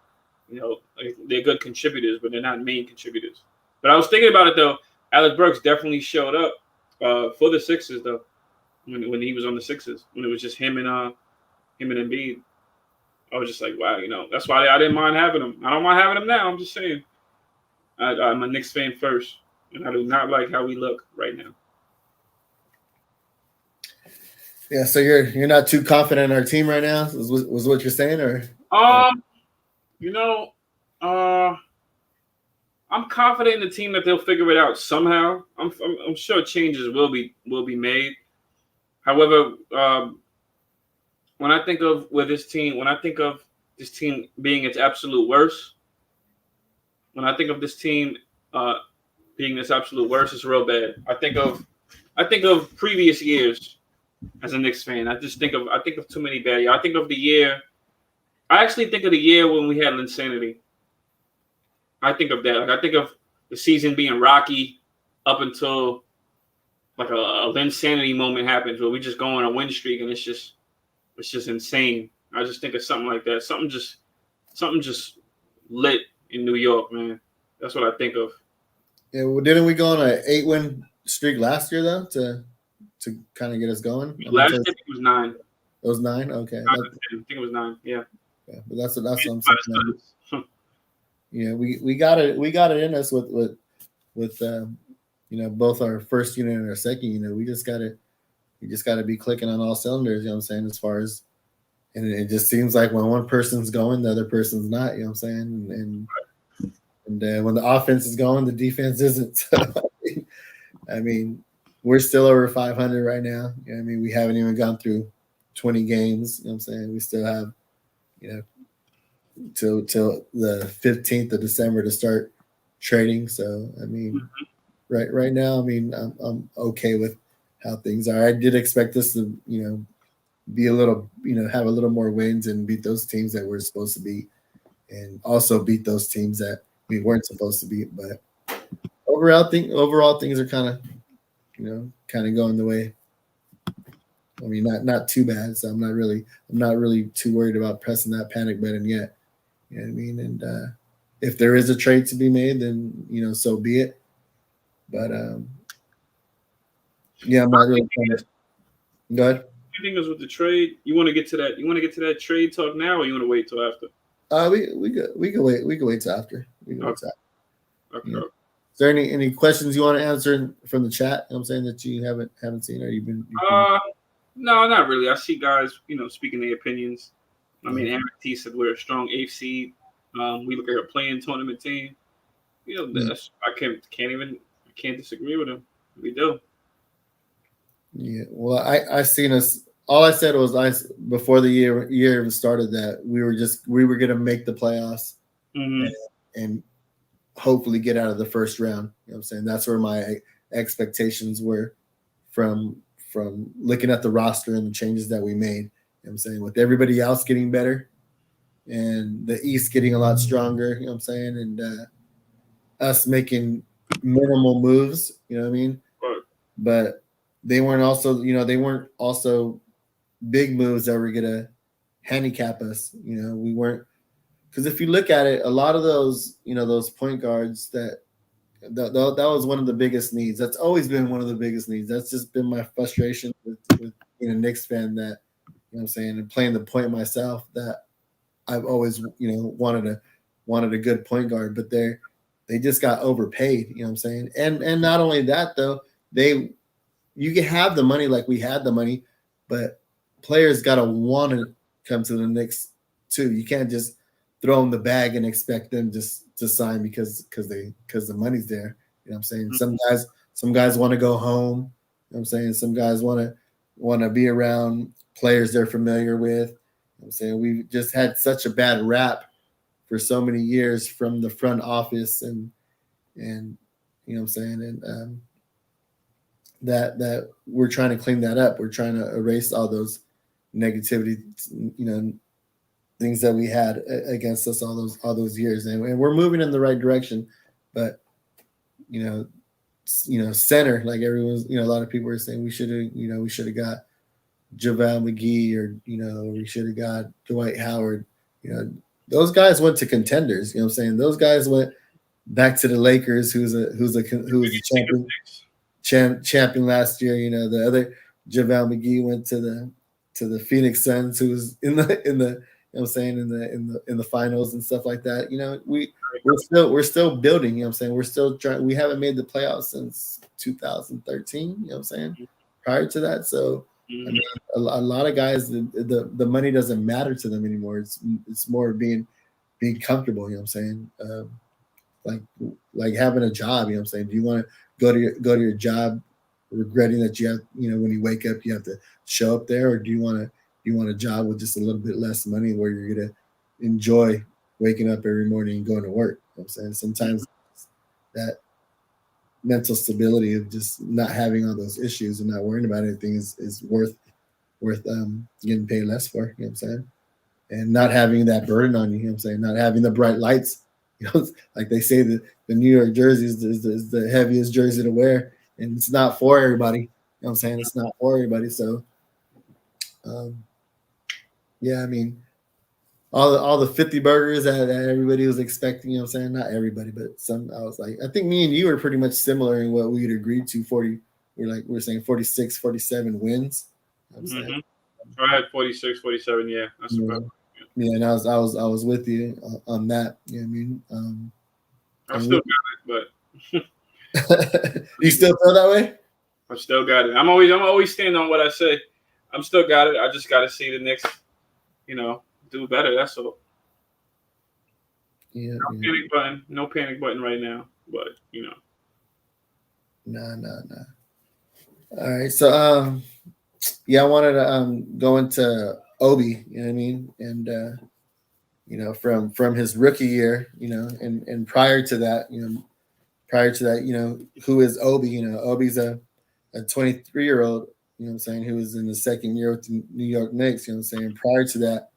They're good contributors, but they're not main contributors. But I was thinking about it though. Alec Burks definitely showed up for the Sixers though when he was on the Sixers, when it was just him and Embiid. I was just like, wow, that's why I didn't mind having him. I don't mind having him now. I'm just saying. I'm a Knicks fan first, and I do not like how we look right now. Yeah, so you're not too confident in our team right now, was what you're saying, or? I'm confident in the team that they'll figure it out somehow. I'm sure changes will be made. However, when I think of with this team, when I think of this team being its absolute worst. When I think of this team being its absolute worst, it's real bad. I think of previous years as a Knicks fan. I think of too many bad years. I think of the year. I actually think of the year when we had Linsanity. I think of that. Like I think of the season being rocky up until like a Linsanity moment happens where we just go on a win streak and it's just insane. I just think of something like that. Something just lit in New York, man. That's what I think of. Yeah, well, didn't we go on an 8-win streak last year though to kind of get us going? Last year I think it was 9. It was 9. Okay, I think it was 9. Yeah. Yeah, but that's what I'm saying. Yeah, we got it in us with both our first unit and our second unit. We just gotta be clicking on all cylinders. You know what I'm saying? As far as, and it just seems like when one person's going, the other person's not. You know what I'm saying? And when the offense is going, the defense isn't. So, I mean, we're still over 500 right now. You know what I mean, we haven't even gone through 20 games. You know what I'm saying? We still have, till the 15th of December to start trading. So I mean, right now, I mean, I'm okay with how things are. I did expect us to, be a little, have a little more wins and beat those teams that we're supposed to beat, and also beat those teams that we weren't supposed to beat. But overall things are kind of, going the way. I mean, not too bad. So I'm not really too worried about pressing that panic button yet. You know what I mean? And if there is a trade to be made, then so be it. But yeah, I'm not really trying to. Go ahead. I think is with the trade. You want to get to that? You want to get to that trade talk now, or you want to wait till after? We can wait till after. We can wait till after. Okay. Yeah. Is there any questions you want to answer from the chat? I'm saying that you haven't seen, or you've been. No, not really. I see guys, speaking their opinions. I mean, Aaron T said we're a strong 8th seed. We look at a playing tournament team. I can't disagree with him. We do. Yeah. Well, I seen us. All I said was before the year even started that we were gonna make the playoffs and hopefully get out of the first round. You know what I'm saying? That's where my expectations were from looking at the roster and the changes that we made. You know what I'm saying? With everybody else getting better and the East getting a lot stronger, you know what I'm saying? And us making minimal moves, you know what I mean? Right. But they weren't also big moves that were gonna handicap us. We weren't, because if you look at it, a lot of those, those point guards that was one of the biggest needs. That's always been one of the biggest needs. That's just been my frustration with being a Knicks fan, that, what I'm saying, and playing the point myself, that I've always, wanted a good point guard, but they just got overpaid, you know what I'm saying? And not only that though, you can have the money like we had the money, but players gotta want to come to the Knicks too. You can't just throw them the bag and expect them just to sign because the money's there. You know what I'm saying? Mm-hmm. Some guys want to go home. You know what I'm saying? Some guys want to be around players they're familiar with. You know what I'm saying? We've just had such a bad rap for so many years from the front office and you know what I'm saying? And that we're trying to clean that up. We're trying to erase all those negativity, things that we had against us all those years, and we're moving in the right direction. But center, like everyone's, a lot of people are saying we should have got JaVale McGee, or we should have got Dwight Howard. Those guys went to contenders. You know what I'm saying? Those guys went back to the Lakers, who's a champion last year. The other JaVale McGee went to the Phoenix Suns, who was in the you know what I'm saying, in the finals and stuff like that. We're still building, you know what I'm saying? We're still trying. We haven't made the playoffs since 2013, you know what I'm saying? Prior to that. So I mean, a lot of guys, the money doesn't matter to them anymore. It's more being comfortable, you know what I'm saying? Like having a job, you know what I'm saying? Do you want to go to your job regretting that you have, when you wake up you have to show up there, or do you want a job with just a little bit less money where you're gonna enjoy waking up every morning and going to work. You know what I'm saying? Sometimes that mental stability of just not having all those issues and not worrying about anything is worth getting paid less for. You know what I'm saying? And not having that burden on you. You know what I'm saying? Not having the bright lights. You know, like they say that the New York jersey is the heaviest jersey to wear, and it's not for everybody. You know what I'm saying? It's not for everybody. So, yeah, I mean, all the 50 burgers that everybody was expecting, you know what I'm saying? Not everybody, but some. I was like, I think me and you were pretty much similar in what we'd agreed to. 40, we're saying 46, 47 wins. You know what I'm saying? I had 46, 47. Yeah, that's about. Yeah, and I was with you on that. You know what I mean? I still got it, but you still feel that way? I still got it. I'm always standing on what I say. I'm still got it. I just got to see the Knicks, do better. That's all. Yeah. Panic button. No panic button right now. But No. All right. So I wanted to go into Obi. You know what I mean? And from his rookie year, and prior to that, who is Obi? Obi's a 23-year-old, you know what I'm saying, who was in the second year with the New York Knicks, you know what I'm saying. Prior to that,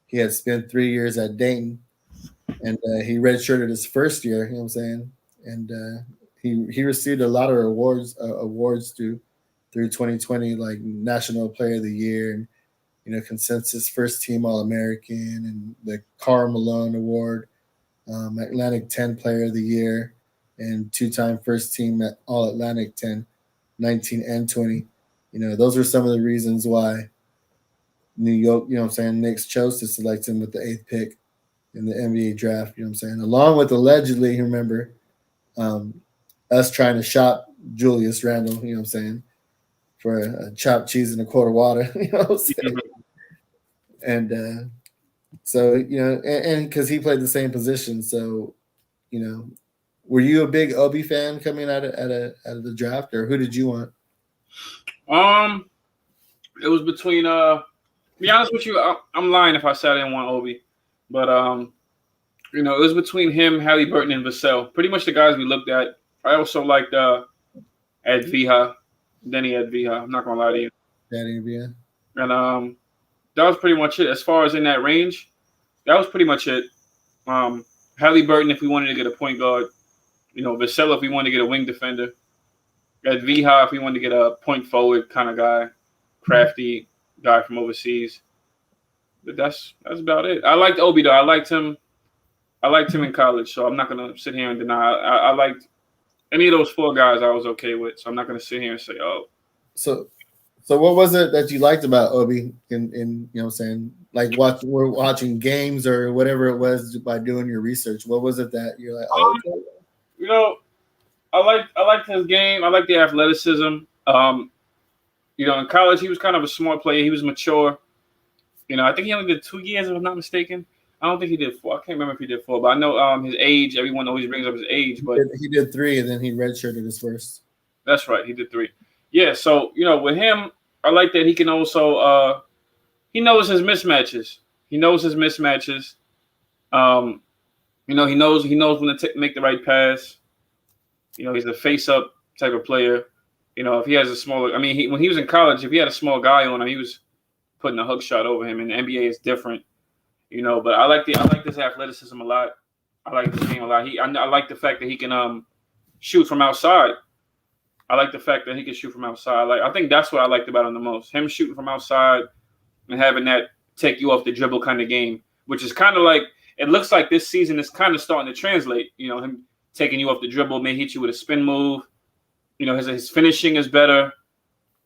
he had spent 3 years at Dayton, and he redshirted his first year, you know what I'm saying, and he received a lot of awards through 2020, like National Player of the Year, and consensus first team All-American, and the Karl Malone Award, Atlantic 10 Player of the Year, and two-time first team at All-Atlantic 10, 19 and 20. Those are some of the reasons why New York, Knicks chose to select him with the 8th pick in the NBA draft, along with allegedly, remember, us trying to shop Julius Randle, for a chopped cheese and a quart of water, And so, and because he played the same position. So, were you a big Obi fan coming out of the draft, or who did you want? It was between to be honest with you, I'm lying if I said I didn't want Obi, but it was between him, Halliburton, and Vassell. Pretty much the guys we looked at. I also liked Adviha, Denny Adviha. I'm not gonna lie to you. Adviha. And that was pretty much it. As far as in that range, that was pretty much it. Halliburton, if we wanted to get a point guard, Vassell, if we wanted to get a wing defender, Adviha, if we wanted to get a point forward kind of guy, crafty guy from overseas. But that's about it. I liked Obi though. I liked him in college, so I'm not gonna sit here and deny. I liked any of those 4 guys. I was okay with, so I'm not gonna sit here and say, oh. So what was it that you liked about Obi? In what I'm saying, like we're watching games or whatever it was by doing your research. What was it that you're like? Oh, okay. I liked his game. I liked the athleticism. In college he was kind of a smart player. He was mature. I think he only did 2 years, if I'm not mistaken. I don't think he did 4. I can't remember if he did 4, but I know his age. Everyone always brings up his age, but he did 3, and then he redshirted his first. That's right. He did 3. Yeah. So with him, I like that he can also he knows his mismatches. He knows his mismatches. He knows when to make the right pass. He's a face-up type of player. If he has a smaller, when he was in college, if he had a small guy on him, he was putting a hook shot over him. And the NBA is different, But I like this athleticism a lot. I like this game a lot. I like the fact that he can shoot from outside. I like the fact that he can shoot from outside. I think that's what I liked about him the most. Him shooting from outside and having that take you off the dribble kind of game, which is kind of like, it looks like this season is kind of starting to translate. Him taking you off the dribble, may hit you with a spin move. His finishing is better.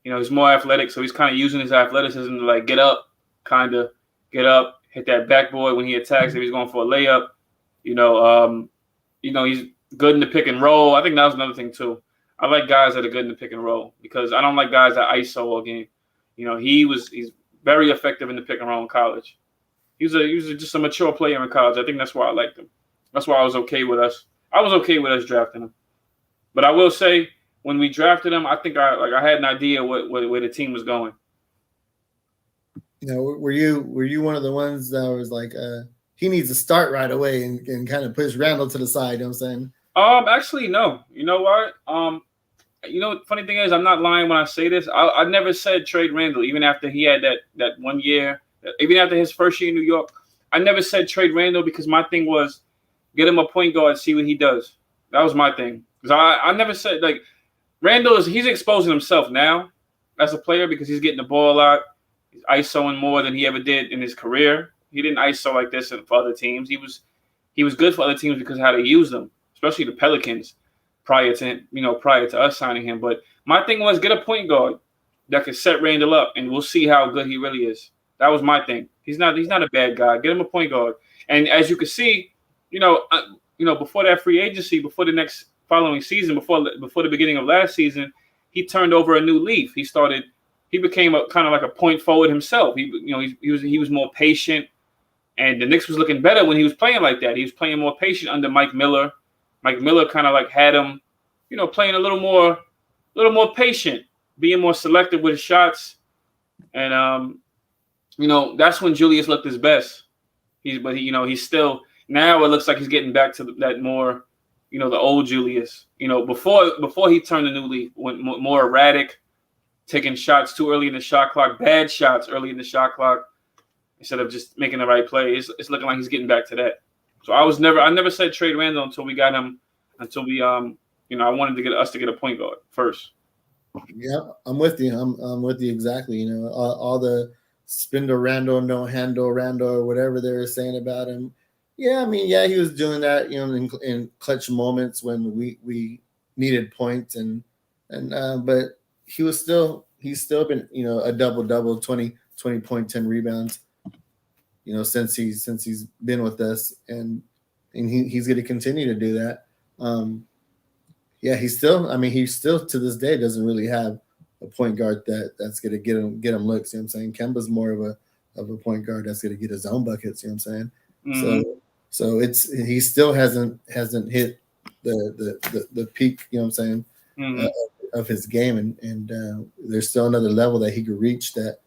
He's more athletic, so he's kind of using his athleticism to get up, hit that backboard when he attacks. If he's going for a layup, he's good in the pick and roll. I think that was another thing too. I like guys that are good in the pick and roll because I don't like guys that ISO all game. He's very effective in the pick and roll in college. He was just a mature player in college. I think that's why I liked him. That's why I was okay with us. I was okay with us drafting him. But I will say, when we drafted him, I think I had an idea where the team was going. Were you one of the ones that was like, he needs to start right away and kind of push Randall to the side. You know what I'm saying? Actually, no. You know what? Funny thing is, I'm not lying when I say this. I never said trade Randall, even after he had that 1 year, even after his first year in New York. I never said trade Randall because my thing was get him a point guard, see what he does. That was my thing. Because I never said, like, Randall he's exposing himself now as a player because he's getting the ball a lot. He's ISOing more than he ever did in his career. He didn't ISO like this for other teams. He was good for other teams because of how they use them, especially the Pelicans prior to us signing him. But my thing was get a point guard that could set Randall up, and we'll see how good he really is. That was my thing. He's not a bad guy. Get him a point guard. And as you can see, before that free agency, before the next following season, before the beginning of last season, he turned over a new leaf. He became a kind of like a point forward himself. He was more patient, and the Knicks was looking better when he was playing like that. He was playing more patient under Mike Miller. Mike Miller kind of like had him, playing a little more patient, being more selective with his shots, and that's when Julius looked his best. He's still now. It looks like he's getting back to that more, the old Julius. Before he turned a new leaf, went more erratic, taking shots too early in the shot clock, bad shots early in the shot clock, instead of just making the right play. It's looking like he's getting back to that. So I never said trade Randall until we got him, until we I wanted to get us to get a point guard first. Yeah, I'm with you. I'm with you exactly. All the spindle Randall, no handle Randall, or whatever they were saying about him. Yeah, he was doing that, in clutch moments when we needed points but he's still been, a double, 20 point, 10 rebounds, since he's been with us, and he's going to continue to do that. He still to this day doesn't really have a point guard that's going to get him looks. You know what I'm saying? Kemba's more of a point guard that's going to get his own buckets. You know what I'm saying? Mm-hmm. So he still hasn't hit the peak. You know what I'm saying? Mm-hmm. Of his game, and there's still another level that he could reach that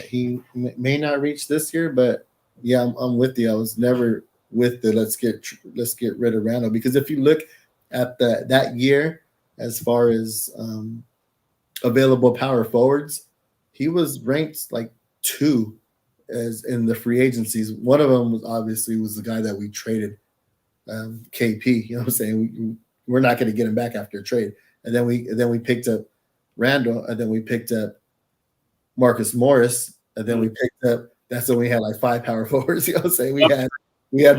he may not reach this year. But yeah, I'm with you. I was never with the let's get rid of Randall, because if you look at that year as far as available power forwards, he was ranked like 2 as in the free agencies. One of them was the guy that we traded, KP. You know what I'm saying? We're not going to get him back after a trade. And then we picked up Randall, and then we picked up Marcus Morris, and then we picked up. That's when we had like 5 power forwards. You know what I'm saying? We had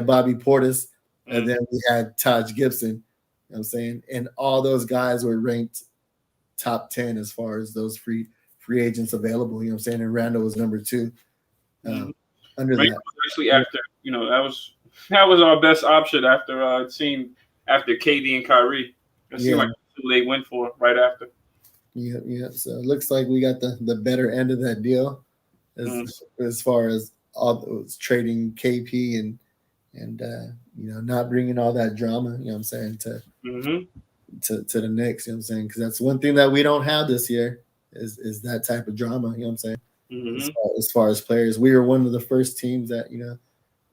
Bobby Portis, and then we had Taj Gibson. You know what I'm saying? And all those guys were ranked top 10 as far as those free agents available. You know what I'm saying? And Randall was number 2. Under that, actually, after that was our best option after after KD and Kyrie. It seemed like who they went for right after. Yeah. So it looks like we got the better end of that deal as far as all those trading KP and not bringing all that drama. You know what I'm saying to the Knicks. You know what I'm saying, because that's one thing that we don't have this year is that type of drama. You know what I'm saying. Mm-hmm. As far as players, we were one of the first teams that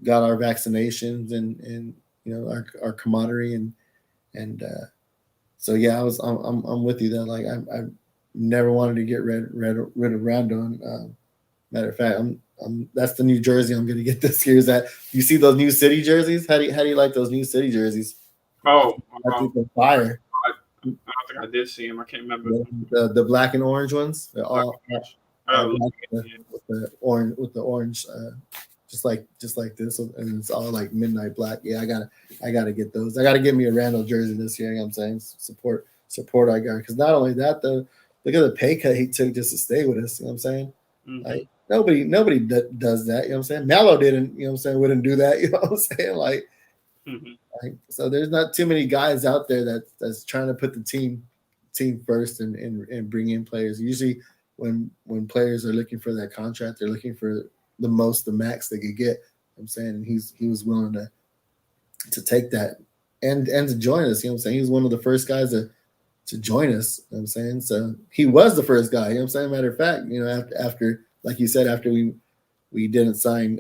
got our vaccinations and our camaraderie and so yeah, I'm with you that like I never wanted to get rid of Randall. Matter of fact, that's the new jersey I'm going to get this year. Is that you see those new city jerseys? How do you like those new city jerseys? Oh, I think they're fire. I don't think I did see them. I can't remember the black and orange ones. They're all with the orange. Just like this, and it's all like midnight black. Yeah, I gotta get those. I gotta get me a Randall jersey this year. You know what I'm saying? Support our guy, because not only that, though, look at the pay cut he took just to stay with us. You know what I'm saying? Mm-hmm. Like nobody does that. You know what I'm saying? Melo didn't. You know what I'm saying? Wouldn't do that. You know what I'm saying? Like so there's not too many guys out there that's trying to put the team first and bring in players. Usually when players are looking for that contract, they're looking for the max they could get. You know what I'm saying, and he was willing to take that and to join us. You know what I'm saying? He was one of the first guys to join us. You know what I'm saying? So he was the first guy. You know what I'm saying? Matter of fact, after like you said, after we we didn't sign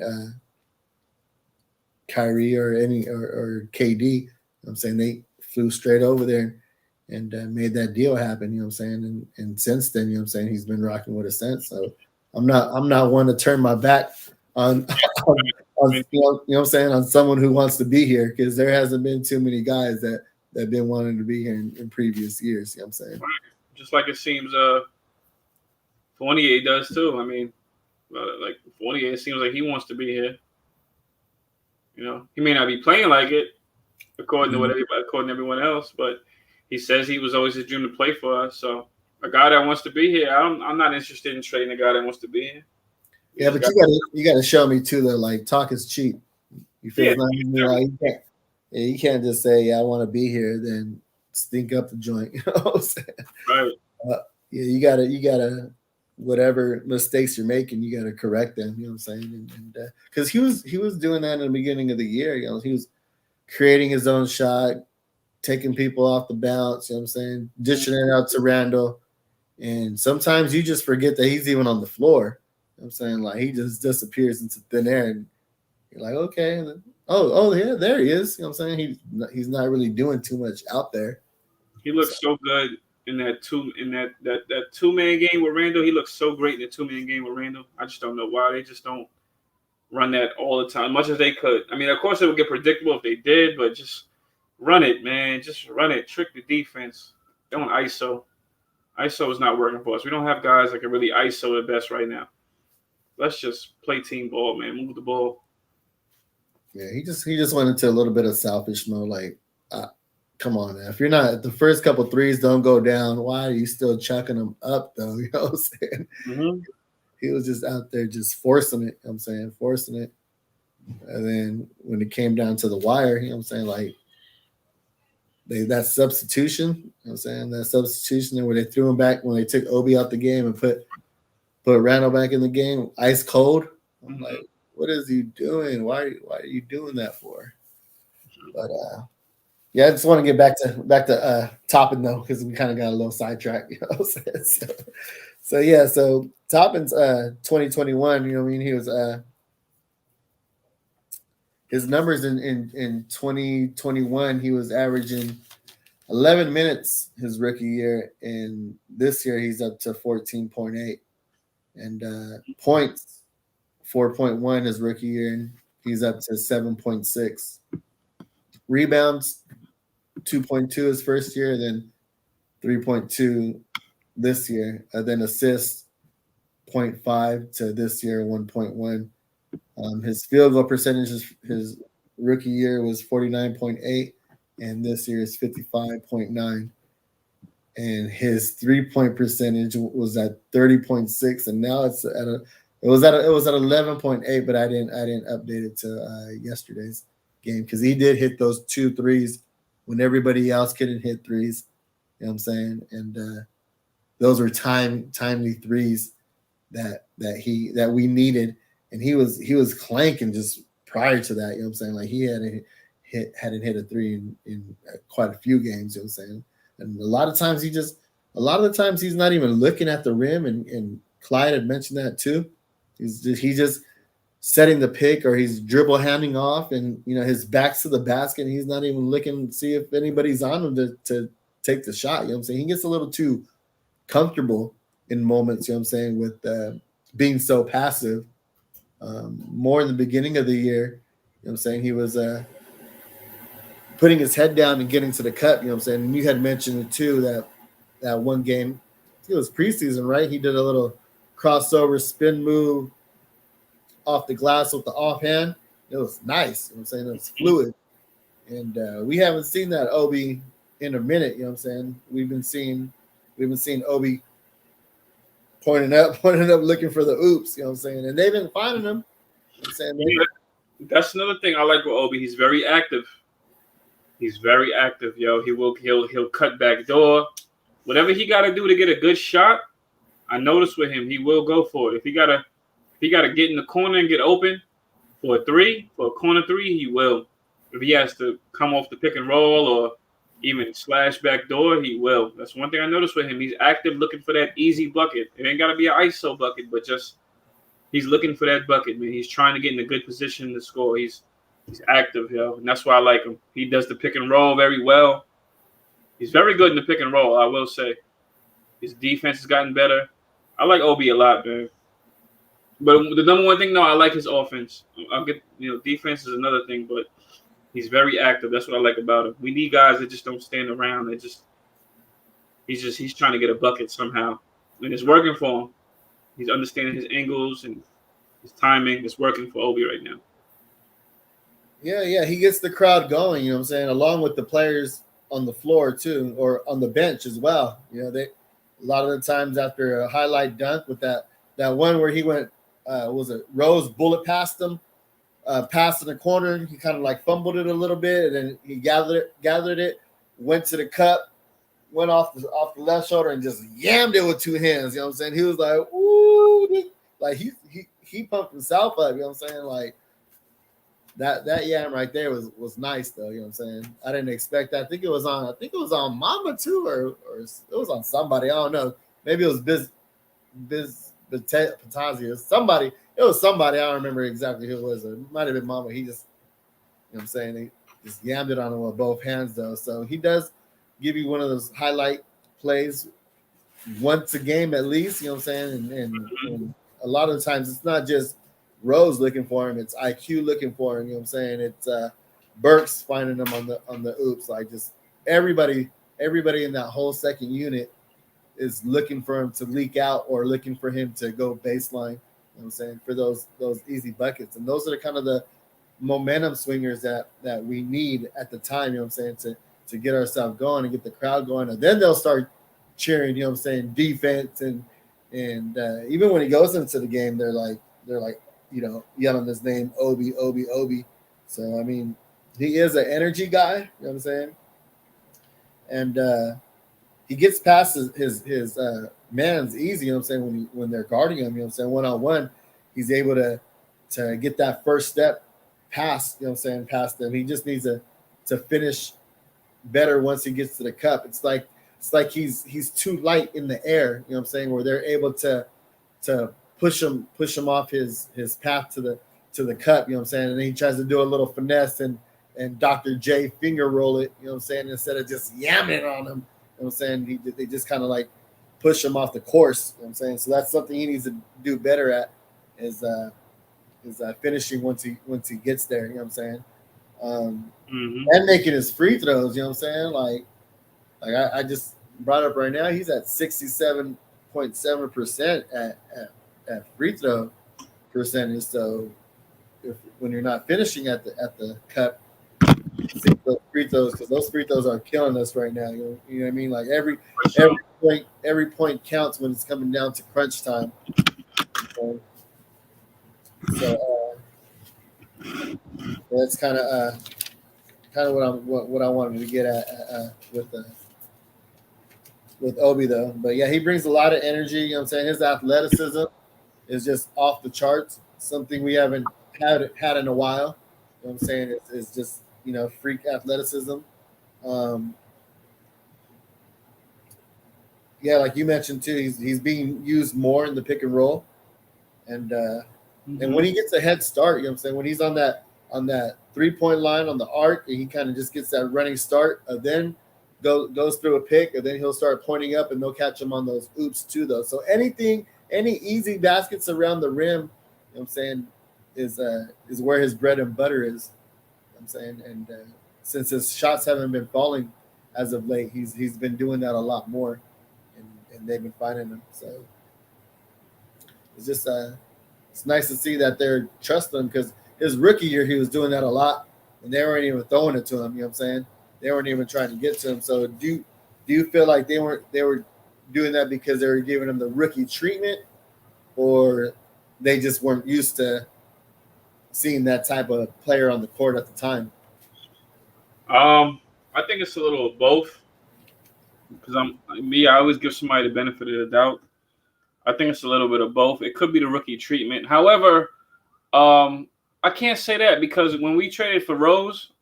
Kyrie or KD. You know what I'm saying? They flew straight over there and made that deal happen. You know what I'm saying? And since then, you know what I'm saying, he's been rocking with us since. So I'm not one to turn my back on, you know what I'm saying, on someone who wants to be here, because there hasn't been too many guys that been wanting to be here in previous years. You know what I'm saying? Just like it seems Fournier does too. I mean, like Fournier, it seems like he wants to be here. You know, he may not be playing like it according to everyone else, but he says he was always his dream to play for us. So a guy that wants to be here, I'm not interested in trading a guy that wants to be here. Yeah, but you got to show me too that like talk is cheap. You feel like you can't just say, yeah, I want to be here, then stink up the joint. You know what I'm saying? Right. Yeah, you gotta whatever mistakes you're making, you gotta correct them. You know what I'm saying? And because he was doing that in the beginning of the year. You know, he was creating his own shot, taking people off the bounce. You know what I'm saying? Dishing it out to Randall, and sometimes you just forget that he's even on the floor. You know what I'm saying? Like he just disappears into thin air, and you're like, okay, and then, oh yeah, there he is. You know what I'm saying? He's not really doing too much out there. He looks so good in that two-man game with Randall. He looks so great in the two-man game with Randall. I just don't know why they just don't run that all the time, much as they could. I mean, of course it would get predictable if they did, but just run it, man. Just run it. Trick the defense. Don't ISO. ISO is not working for us. We don't have guys that can really ISO the best right now. Let's just play team ball, man. Move the ball. Yeah, he just went into a little bit of selfish mode. Like, come on, man. If you're not, the first couple threes don't go down, why are you still chucking them up, though? You know what I'm saying? Mm-hmm. He was just out there just forcing it. You know what I'm saying, forcing it. And then when it came down to the wire, you know what I'm saying, like, that substitution, you know what I'm saying, that substitution where they threw him back when they took Obi out the game and put Randall back in the game, ice cold. I'm like, what is he doing? Why are you doing that for? But yeah, I just want to get back to Toppin though, because we kind of got a little sidetracked. You know what I'm saying? So Toppin's 2021. You know what I mean? He was his numbers in 2021. He was averaging 11 minutes his rookie year, and this year he's up to 14.8, and points 4.1 his rookie year, and he's up to 7.6. Rebounds 2.2 his first year, then 3.2 this year, then assists 0.5 to this year 1.1. His field goal percentage his rookie year was 49.8, and this year is 55.9. And his 3-point percentage was at 30.6, and now it was at 11.8, but I didn't update it to yesterday's game because he did hit those 2 threes when everybody else couldn't hit threes. You know what I'm saying? And those were timely threes that we needed, and he was clanking just prior to that. You know what I'm saying? Like he hadn't hit a three in quite a few games. You know what I'm saying? And a lot of the times he's not even looking at the rim, and Clyde had mentioned that too. He's just setting the pick, or he's dribble handing off, and his back's to the basket, and he's not even looking to see if anybody's on him to take the shot. You know what I'm saying? He gets a little too comfortable in moments, you know what I'm saying, with being so passive. More in the beginning of the year, you know what I'm saying, he was putting his head down and getting to the cup, you know what I'm saying? And you had mentioned it too, that one game, I think it was preseason, right? He did a little crossover spin move off the glass with the offhand. It was nice, you know what I'm saying? It was fluid. And we haven't seen that Obi in a minute, you know what I'm saying? We've been seeing Obi pointing up, looking for the oops, you know what I'm saying? And they've been finding him. You know what I'm saying? That's another thing I like with Obi. He's very active. He's very active, yo. He'll cut back door. Whatever he got to do to get a good shot, I noticed with him, he will go for it. If he gotta get in the corner and get open for a corner three, he will. If he has to come off the pick and roll or even slash back door, he will. That's one thing I noticed with him. He's active, looking for that easy bucket. It ain't got to be an ISO bucket, but just he's looking for that bucket, man. He's trying to get in a good position to score. He's active, yo, and that's why I like him. He does the pick and roll very well. He's very good in the pick and roll, I will say. His defense has gotten better. I like Obi a lot, man. But the number one thing, no, I like his offense. I'll get, defense is another thing, but he's very active. That's what I like about him. We need guys that just don't stand around. He's trying to get a bucket somehow, and it's working for him. He's understanding his angles and his timing. It's working for Obi right now. Yeah, he gets the crowd going. You know what I'm saying, along with the players on the floor too, or on the bench as well. They a lot of the times after a highlight dunk with that one where he went, was it Rose bullet past him, passed in the corner. He kind of like fumbled it a little bit, and then he gathered it, went to the cup, went off the left shoulder, and just yammed it with two hands. You know what I'm saying? He was like, "Ooh!" Like he pumped himself up. You know what I'm saying? Like that yam right there was nice though. You know what I'm saying? I didn't expect that. I think it was on Mama too, or it was on somebody. I don't know. Maybe it was Patazia. Somebody. It was somebody. I don't remember exactly who it was. It might have been Mama. He just, you know what I'm saying? He just yammed it on him with both hands though. So he does give you one of those highlight plays once a game at least. You know what I'm saying? And a lot of the times it's not just Rose looking for him, it's IQ looking for him. You know what I'm saying? It's Burks finding him on the oops. Like just everybody in that whole second unit is looking for him to leak out or looking for him to go baseline. You know what I'm saying? For those easy buckets. And those are the kind of the momentum swingers that we need at the time, you know what I'm saying, to get ourselves going and get the crowd going. And then they'll start cheering, you know what I'm saying, defense and even when he goes into the game, they're like yelling his name, Obi. So I mean, he is an energy guy, you know what I'm saying? And he gets past his man's easy, you know what I'm saying, when they're guarding him, you know what I'm saying, one-on-one, he's able to get that first step past, you know what I'm saying, past them. He just needs to finish better once he gets to the cup. It's like he's too light in the air, you know what I'm saying, where they're able to push him off his path to the cup, you know what I'm saying, and then he tries to do a little finesse and Dr. J finger roll it, you know what I'm saying, instead of just yamming it on him, you know what I'm saying. They just kind of like push him off the course, you know what I'm saying. So that's something he needs to do better at is finishing once he gets there, you know what I'm saying. And making his free throws, you know what I'm saying. Like I just brought up right now, he's at 67.7% at free throw percentage. So when you're not finishing at the cup, see those free throws, because those free throws are killing us right now. You know what I mean? Like every point counts when it's coming down to crunch time. So that's kind of what I wanted to get at with Obi though. But yeah, he brings a lot of energy. You know what I'm saying? His athleticism is just off the charts. Something we haven't had in a while. You know what I'm saying? It's just, freak athleticism. Yeah, like you mentioned too, he's being used more in the pick and roll. And and when he gets a head start, you know what I'm saying, when he's on that 3-point line on the arc, and he kind of just gets that running start, then goes through a pick, and then he'll start pointing up, and they'll catch him on those oops too, though. So any easy baskets around the rim, you know what I'm saying, is where his bread and butter is. You know what I'm saying, and since his shots haven't been falling as of late, he's been doing that a lot more, and they've been finding him. So it's just it's nice to see that they're trusting him, because his rookie year he was doing that a lot, and they weren't even throwing it to him. You know what I'm saying? They weren't even trying to get to him. So do you feel like they were doing that because they were giving him the rookie treatment, or they just weren't used to seeing that type of player on the court at the time? I think it's a little of both, because I always give somebody the benefit of the doubt. I think it's a little bit of both. It could be the rookie treatment. However, I can't say that, because when we traded for Rose,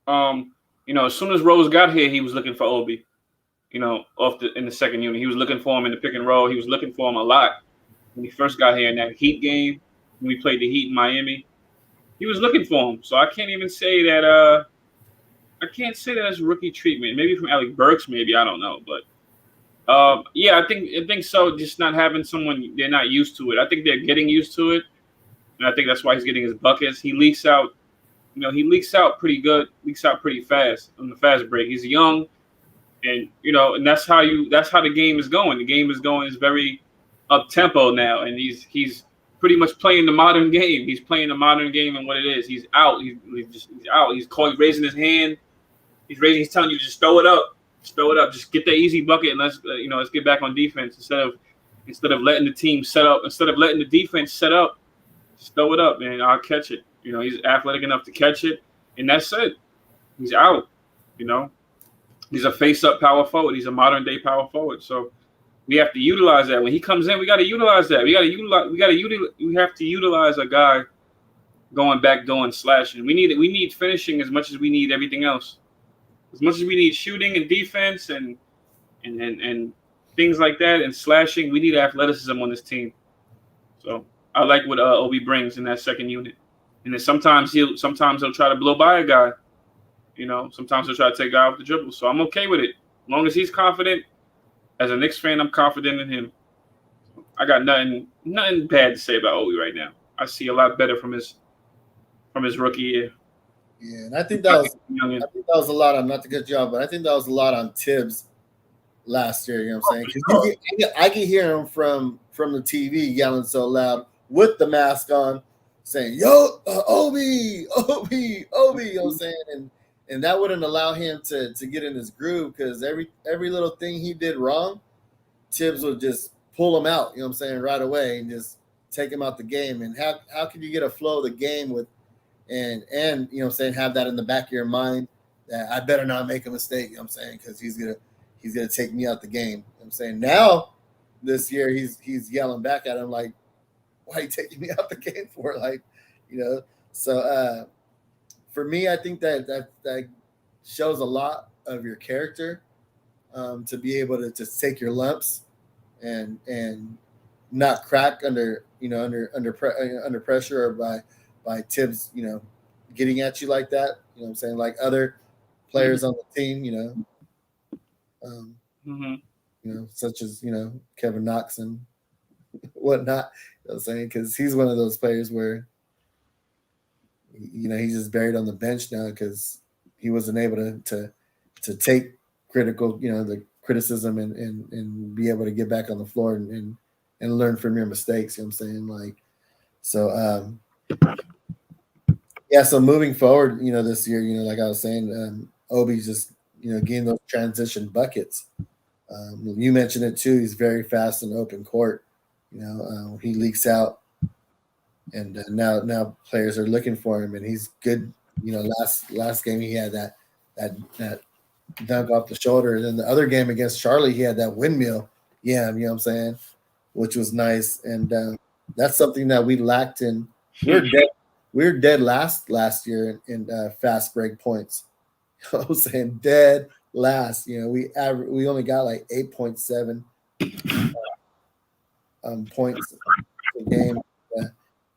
as soon as Rose got here, he was looking for Obi, in the second unit. He was looking for him in the pick and roll. He was looking for him a lot when he first got here in that Heat game. when we played the Heat in Miami. He was looking for him, so I can't even say that. I can't say that as rookie treatment. Maybe from Alec Burks, maybe I don't know, but yeah, I think so. Just not having someone they're not used to it. I think they're getting used to it, and I think that's why he's getting his buckets. He leaks out, he leaks out pretty good, leaks out pretty fast on the fast break. He's young, and and that's how the game is going. The game is going is very up tempo now, and he's pretty much playing the modern game. He's playing the modern game and what it is. He's out. He's out. He's raising his hand. He's telling you just throw it up. Just throw it up. Just get that easy bucket and let's get back on defense instead of letting the team set up. Instead of letting the defense set up, just throw it up, man. I'll catch it. He's athletic enough to catch it, and that's it. He's out. He's a face-up power forward. He's a modern-day power forward. So we have to utilize that. When he comes in, we got to utilize that. We have to utilize a guy going back door and slashing. We need finishing as much as we need everything else. As much as we need shooting and defense and things like that and slashing, we need athleticism on this team. So I like what Obi brings in that second unit. And then sometimes he'll try to blow by a guy. Sometimes he'll try to take a guy off the dribble. So I'm okay with it. As long as he's confident. As a Knicks fan, I'm confident in him. I got nothing bad to say about Obi right now. I see a lot better from his rookie year. Yeah, and I think that was a lot on, not to cut you off, but I think that was a lot on Tibbs last year. You know what I'm saying? Because I can hear him from the TV yelling so loud with the mask on, saying "Yo, Obi, Obi, Obi." You know what I'm saying? And that wouldn't allow him to get in his groove, because every little thing he did wrong, Tibbs would just pull him out. You know what I'm saying? Right away, and just take him out the game. And how can you get a flow of the game with and you know what I'm saying, have that in the back of your mind that I better not make a mistake, you know what I'm saying, because he's gonna take me out the game. You know what I'm saying? Now this year he's yelling back at him like, why are you taking me out the game for? Like, so for me, I think that shows a lot of your character, to be able to just take your lumps and not crack under pressure or by Tibbs, getting at you like that. You know what I'm saying? Like other players on the team, such as, Kevin Knox and whatnot. You know what I'm saying? Because he's one of those players where, he's just buried on the bench now because he wasn't able to take critical, the criticism and be able to get back on the floor and learn from your mistakes. You know what I'm saying? Like, so, yeah, so moving forward, this year, like I was saying, Obi's just, getting those transition buckets. You mentioned it too. He's very fast in open court. He leaks out, and now players are looking for him, and he's good. Last game he had that dunk off the shoulder, and then the other game against Charlie he had that windmill. Yeah, you know what I'm saying, which was nice, and that's something that we lacked in. We were dead last year in fast break points. I was saying dead last. We only got like 8.7 points per game.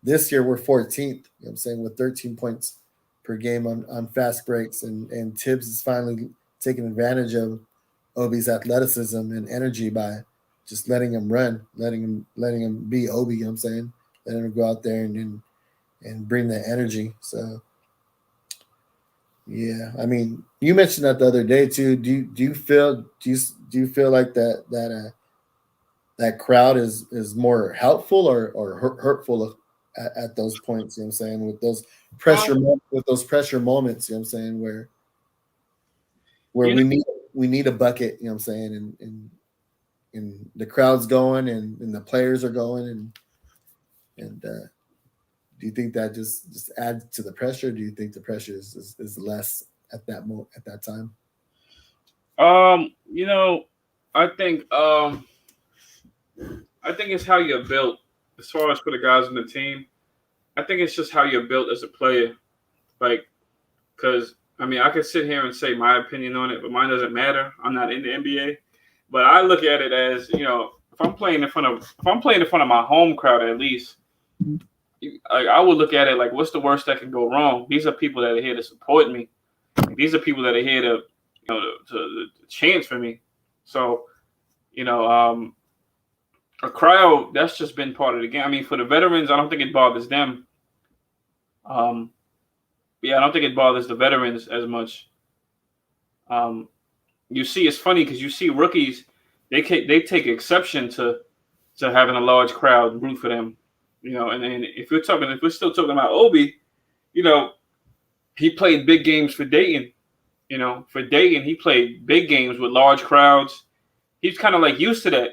This year we're 14th. You know what I'm saying, with 13 points per game on fast breaks, and Tibbs is finally taking advantage of Obi's athleticism and energy by just letting him run, letting him be Obi. You know what I'm saying, letting him go out there and bring that energy. So, yeah, I mean, you mentioned that the other day too. Do you feel like that crowd is more helpful or hurtful at those points? You know what I'm saying, with those pressure moments. You know what I'm saying, where we need a bucket. You know what I'm saying, and the crowd's going and the players are going and. Do you think that just adds to the pressure? Do you think the pressure is less at that time? I think it's how you're built. As far as for the guys on the team, I think it's just how you're built as a player. Like, because I could sit here and say my opinion on it, but mine doesn't matter. I'm not in the NBA, but I look at it as, if I'm playing in front of my home crowd, at least I would look at it like, what's the worst that can go wrong? These are people that are here to support me. These are people that are here to, to chant for me. So, a crowd, that's just been part of the game. I mean, for the veterans, I don't think it bothers them. Yeah, I don't think it bothers the veterans as much. You see, it's funny because you see rookies, they take exception to having a large crowd root for them. And then if we're still talking about Obi, he played big games for Dayton. For Dayton, he played big games with large crowds. He's kind of like used to that.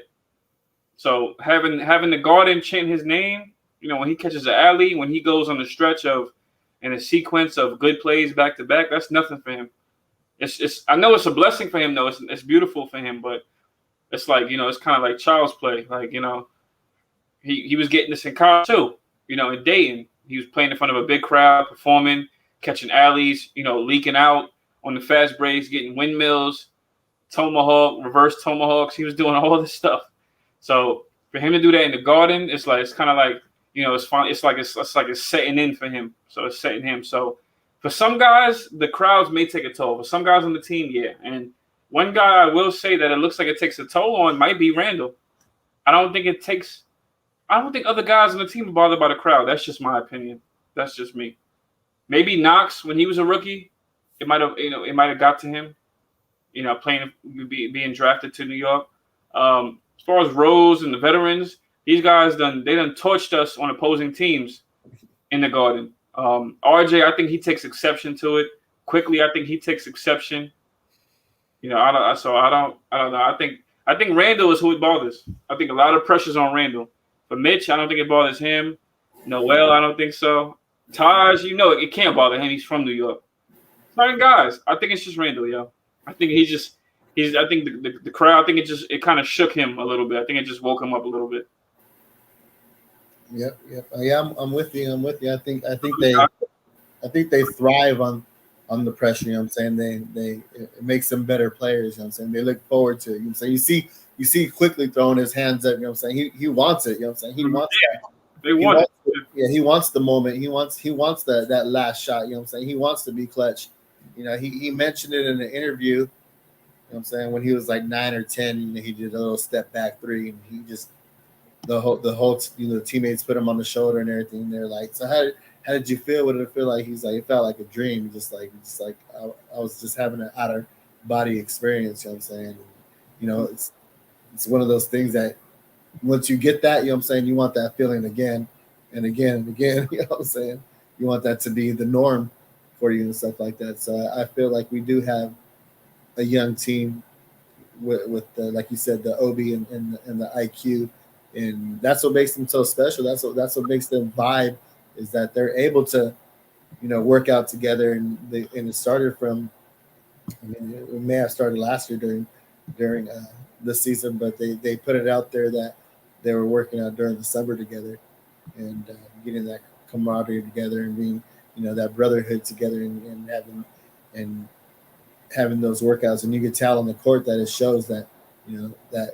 So having the Garden chant his name, when he catches an alley, when he goes on the stretch of and a sequence of good plays back to back, that's nothing for him. It's I know it's a blessing for him though. It's beautiful for him, but it's like, it's kind of like child's play. Like, he was getting this in college too. In Dayton, he was playing in front of a big crowd, performing, catching alleys, leaking out on the fast breaks, getting windmills, tomahawk, reverse tomahawks. He was doing all this stuff. So for him to do that in the Garden, it's kind of like, it's fun. It's like it's setting in for him. So it's setting him. So for some guys, the crowds may take a toll. For some guys on the team, yeah. And one guy I will say that it looks like it takes a toll on might be Randall. I don't think other guys on the team are bothered by the crowd. That's just my opinion. That's just me. Maybe Knox, when he was a rookie, it might have got to him. Being drafted to New York. As far as Rose and the veterans, these guys done torched us on opposing teams in the Garden. RJ, I think he takes exception to it. Quickly, I think he takes exception. I don't know. I think Randall is who it bothers. I think a lot of pressure's on Randall. For Mitch, I don't think it bothers him. Noel, I don't think so. Taj, it can't bother him. He's from New York. Certain guys, I think it's just Randall, yo. I think I think the crowd, I think it kind of shook him a little bit. I think it just woke him up a little bit. Yep. Yeah, I'm with you. I think they thrive on the pressure. You know what I'm saying? It makes them better players. You know what I'm saying? They look forward to it. You know what I'm saying? You see quickly throwing his hands up. You know what I'm saying? He wants it. You know what I'm saying? He wants that. They want it. Yeah, he wants the moment. He wants that last shot. You know what I'm saying? He wants to be clutch. He mentioned it in an interview. You know what I'm saying? When he was like 9 or 10, he did a little step back three, and he just the whole teammates put him on the shoulder and everything. And they're like, so how did you feel? What did it feel like? He's like, it felt like a dream. Just like I was just having an out of body experience. You know what I'm saying? It's one of those things that once you get that, you know what I'm saying, you want that feeling again and again and again. You know what I'm saying? You want that to be the norm for you and stuff like that. So I feel like we do have a young team with the, like you said, the OB and the IQ, and that's what makes them so special. That's what makes them vibe, is that they're able to, work out together. And it started from, it may have started last year during the season, but they put it out there that they were working out during the summer together and getting that camaraderie together and being, that brotherhood together and having those workouts. And you can tell on the court that it shows that, that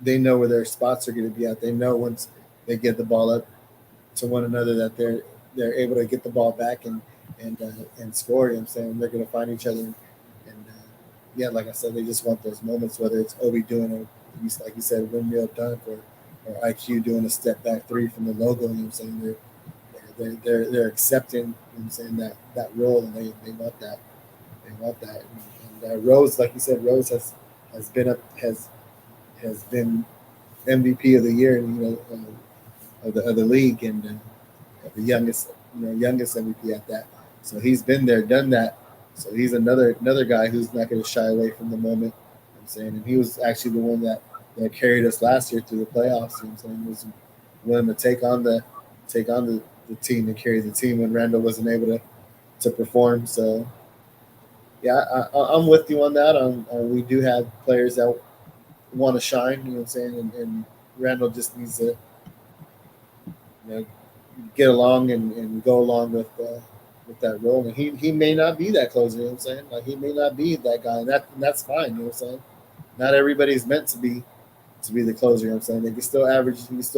they know where their spots are going to be at. They know once they get the ball up to one another that they're able to get the ball back and score. You know what I'm saying? They're going to find each other. And yeah, like I said, they just want those moments, whether it's Obi doing like you said, windmill dunk or IQ doing a step back three from the logo. You know what I'm saying? They're accepting, you know what I'm saying, that role, and they want that. They want that. And Rose, like you said, Rose has been MVP of the year, of the league, and the youngest MVP at that. So he's been there, done that. So he's another guy who's not going to shy away from the moment. You know what I'm saying, and he was actually the one that carried us last year through the playoffs. You know what I'm saying, he was willing to take on the team and carry the team when Randall wasn't able to perform. So yeah, I'm with you on that. We do have players that want to shine, you know what I'm saying, and Randall just needs to get along and go along with that role. And he may not be that closer, you know what I'm saying? Like, he may not be that guy, and that's fine, you know what I'm saying? Not everybody's meant to be the closer, you know what I'm saying? He can still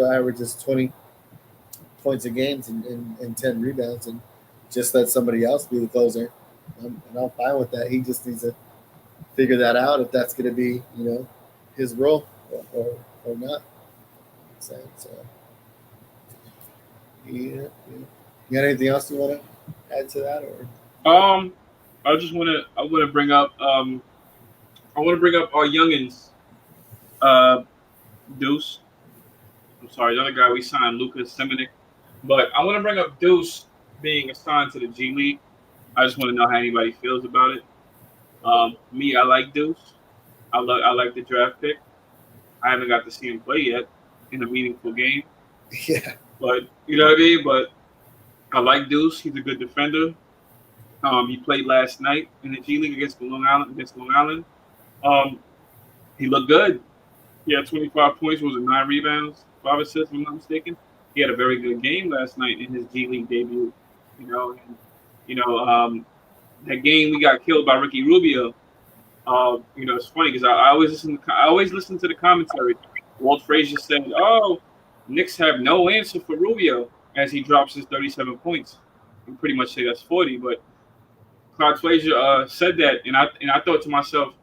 average just 20 points a game and 10 rebounds, and just let somebody else be the closer. And I'm fine with that. He just needs to figure that out if that's going to be, his role or not. So yeah. You got anything else you want to add to that, or? I want to bring up our youngins, uh, Deuce. I'm sorry, the other guy we signed, Lucas Simonik. But I want to bring up Deuce being assigned to the G League. I just want to know how anybody feels about it. Me, I like Deuce. I like the draft pick. I haven't got to see him play yet in a meaningful game, Yeah. but you know what I mean. But I like Deuce. He's a good defender. He played last night in the G League against Long Island. Um, he looked good. He had 25 points, was it 9 rebounds, 5 assists, if I'm not mistaken. He had a very good game last night in his G League debut. You know, that game we got killed by Ricky Rubio. It's funny because I always listen to the commentary. Walt Frazier said, "Oh, Knicks have no answer for Rubio," as he drops his 37 points. You pretty much say that's 40, but Claude Frazier said that, and I thought to myself,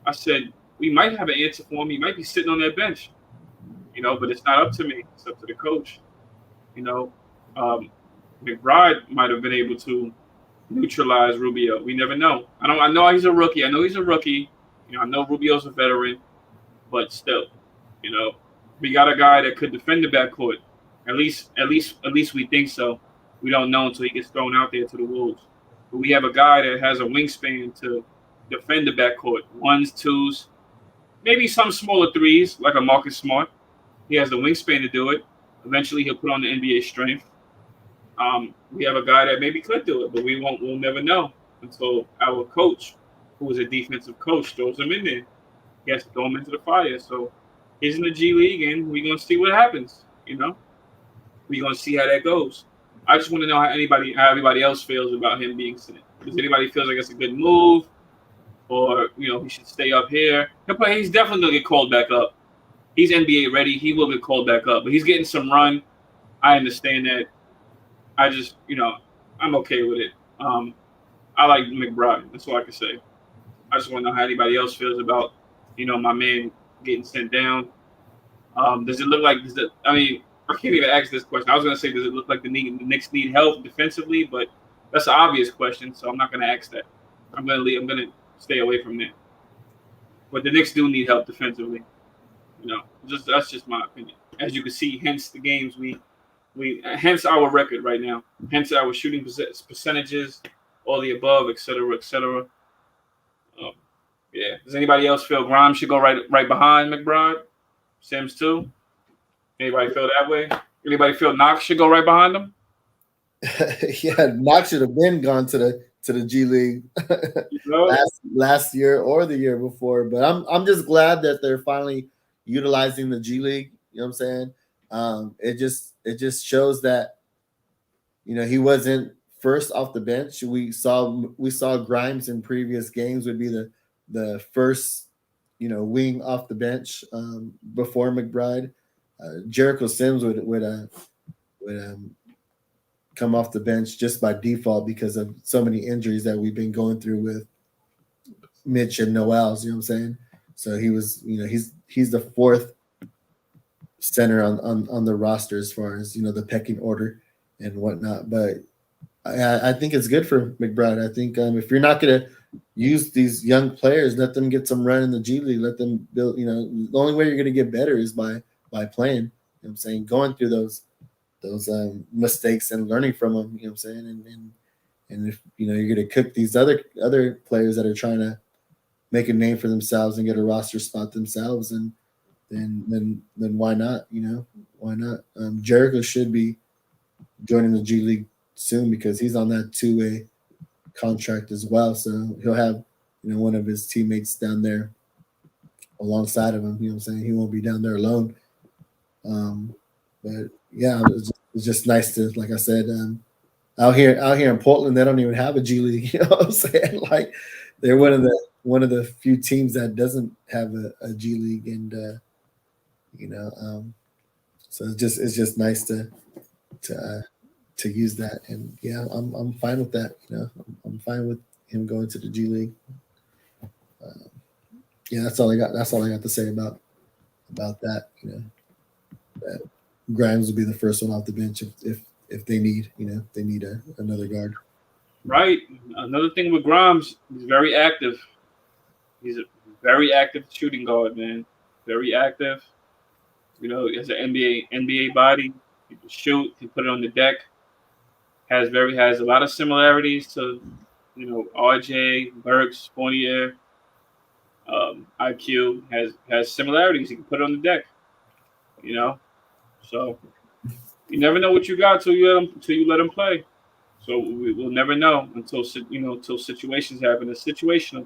I said, we might have an answer for him. He might be sitting on that bench, but it's not up to me. It's up to the coach. McBride might have been able to neutralize Rubio. We never know. I know he's a rookie. I know Rubio's a veteran, but still, we got a guy that could defend the backcourt. At least we think so. We don't know until he gets thrown out there to the Wolves. But we have a guy that has a wingspan to defend the backcourt. 1s, 2s, maybe some smaller 3s, like a Marcus Smart. He has the wingspan to do it. Eventually, he'll put on the NBA strength. We have a guy that maybe could do it, but we'll never know until our coach, who is a defensive coach, throws him in there. He has to throw him into the fire. So he's in the G League, and we're going to see what happens, We're going to see how that goes. I just want to know how everybody else feels about him being sent. Does anybody feel like it's a good move, or he should stay up here? He's definitely going to get called back up. He's NBA ready. He will get called back up, but he's getting some run. I understand that. I just, I'm okay with it. I like McBride. That's all I can say. I just want to know how anybody else feels about, my man getting sent down. Does it look like? I can't even ask this question. I was going to say, does it look like the Knicks need help defensively? But that's an obvious question, so I'm not going to ask that. I'm going to stay away from that. But the Knicks do need help defensively. That's just my opinion. As you can see, hence the games hence our record right now, hence our shooting percentages, all the above, et cetera, et cetera. Yeah. Does anybody else feel Grimes should go right behind McBride? Sims too? Anybody feel that way? Anybody feel Knox should go right behind him? Yeah, Knox should have been gone to the G League last year or the year before. But I'm just glad that they're finally utilizing the G League. You know what I'm saying? It just shows that he wasn't first off the bench. We saw Grimes in previous games would be the first wing off the bench before McBride. Jericho Sims would come off the bench just by default because of so many injuries that we've been going through with Mitch and Noel's. You know what I'm saying? So he was, he's the fourth center on the roster as far as the pecking order and whatnot. But I think it's good for McBride. I think if you're not going to use these young players, let them get some run in the G League. Let them build. The only way you're going to get better is by playing. You know what I'm saying? Going through those mistakes and learning from them. You know what I'm saying? And if you're going to cook these other players that are trying to make a name for themselves and get a roster spot themselves, and then why not? Why not? Jericho should be joining the G League soon because he's on that 2-way contract as well. So he'll have one of his teammates down there alongside of him. You know what I'm saying? He won't be down there alone. But yeah, it's just nice to, like I said, out here in Portland, they don't even have a G League. You know what I'm saying? Like they're one of the few teams that doesn't have a G League, and so it's just nice to to use that. And yeah, I'm fine with that. I'm fine with him going to the G League. Yeah, that's all I got. That's all I got to say about that. That Grimes will be the first one off the bench if they need they need another guard. Right. Another thing with Grimes, he's very active. He's a very active shooting guard, man. Very active. He has an NBA body. He can shoot. He can put it on the deck. Has a lot of similarities to RJ, Burks, Fournier. IQ has similarities. He can put it on the deck. So you never know what you got till you let him play. So we'll never know until situations happen. It's situational.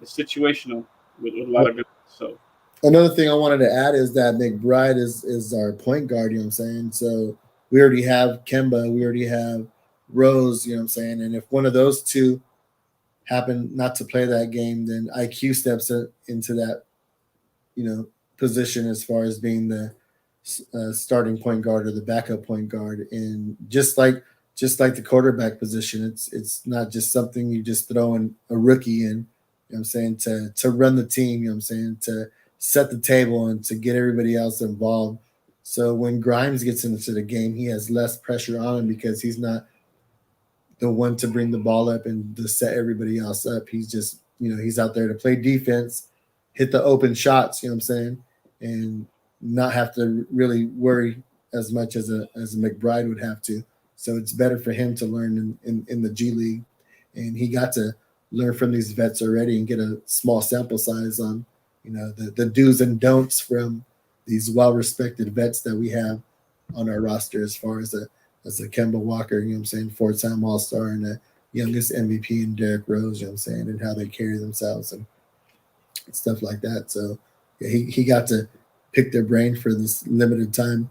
With a lot of good. So another thing I wanted to add is that McBride is our point guard. You know what I'm saying? So we already have Kemba. We already have Rose. You know what I'm saying? And if one of those two happen not to play that game, then IQ steps into that position as far as being the starting point guard or the backup point guard. And just like the quarterback position, it's not just something you just throw in a rookie in. You know what I'm saying, to run the team, you know what I'm saying, to set the table and to get everybody else involved. So when Grimes gets into the game, he has less pressure on him because he's not the one to bring the ball up and to set everybody else up. He's just, he's out there to play defense, hit the open shots, you know what I'm saying, and not have to really worry as much as a McBride would have to. So it's better for him to learn in the G League. And he got to learn from these vets already and get a small sample size on, the do's and don'ts from these well-respected vets that we have on our roster as far as a Kemba Walker, you know what I'm saying, 4-time All-Star and the youngest MVP in Derrick Rose, you know what I'm saying, and how they carry themselves and stuff like that. So yeah, he got to pick their brain for this limited time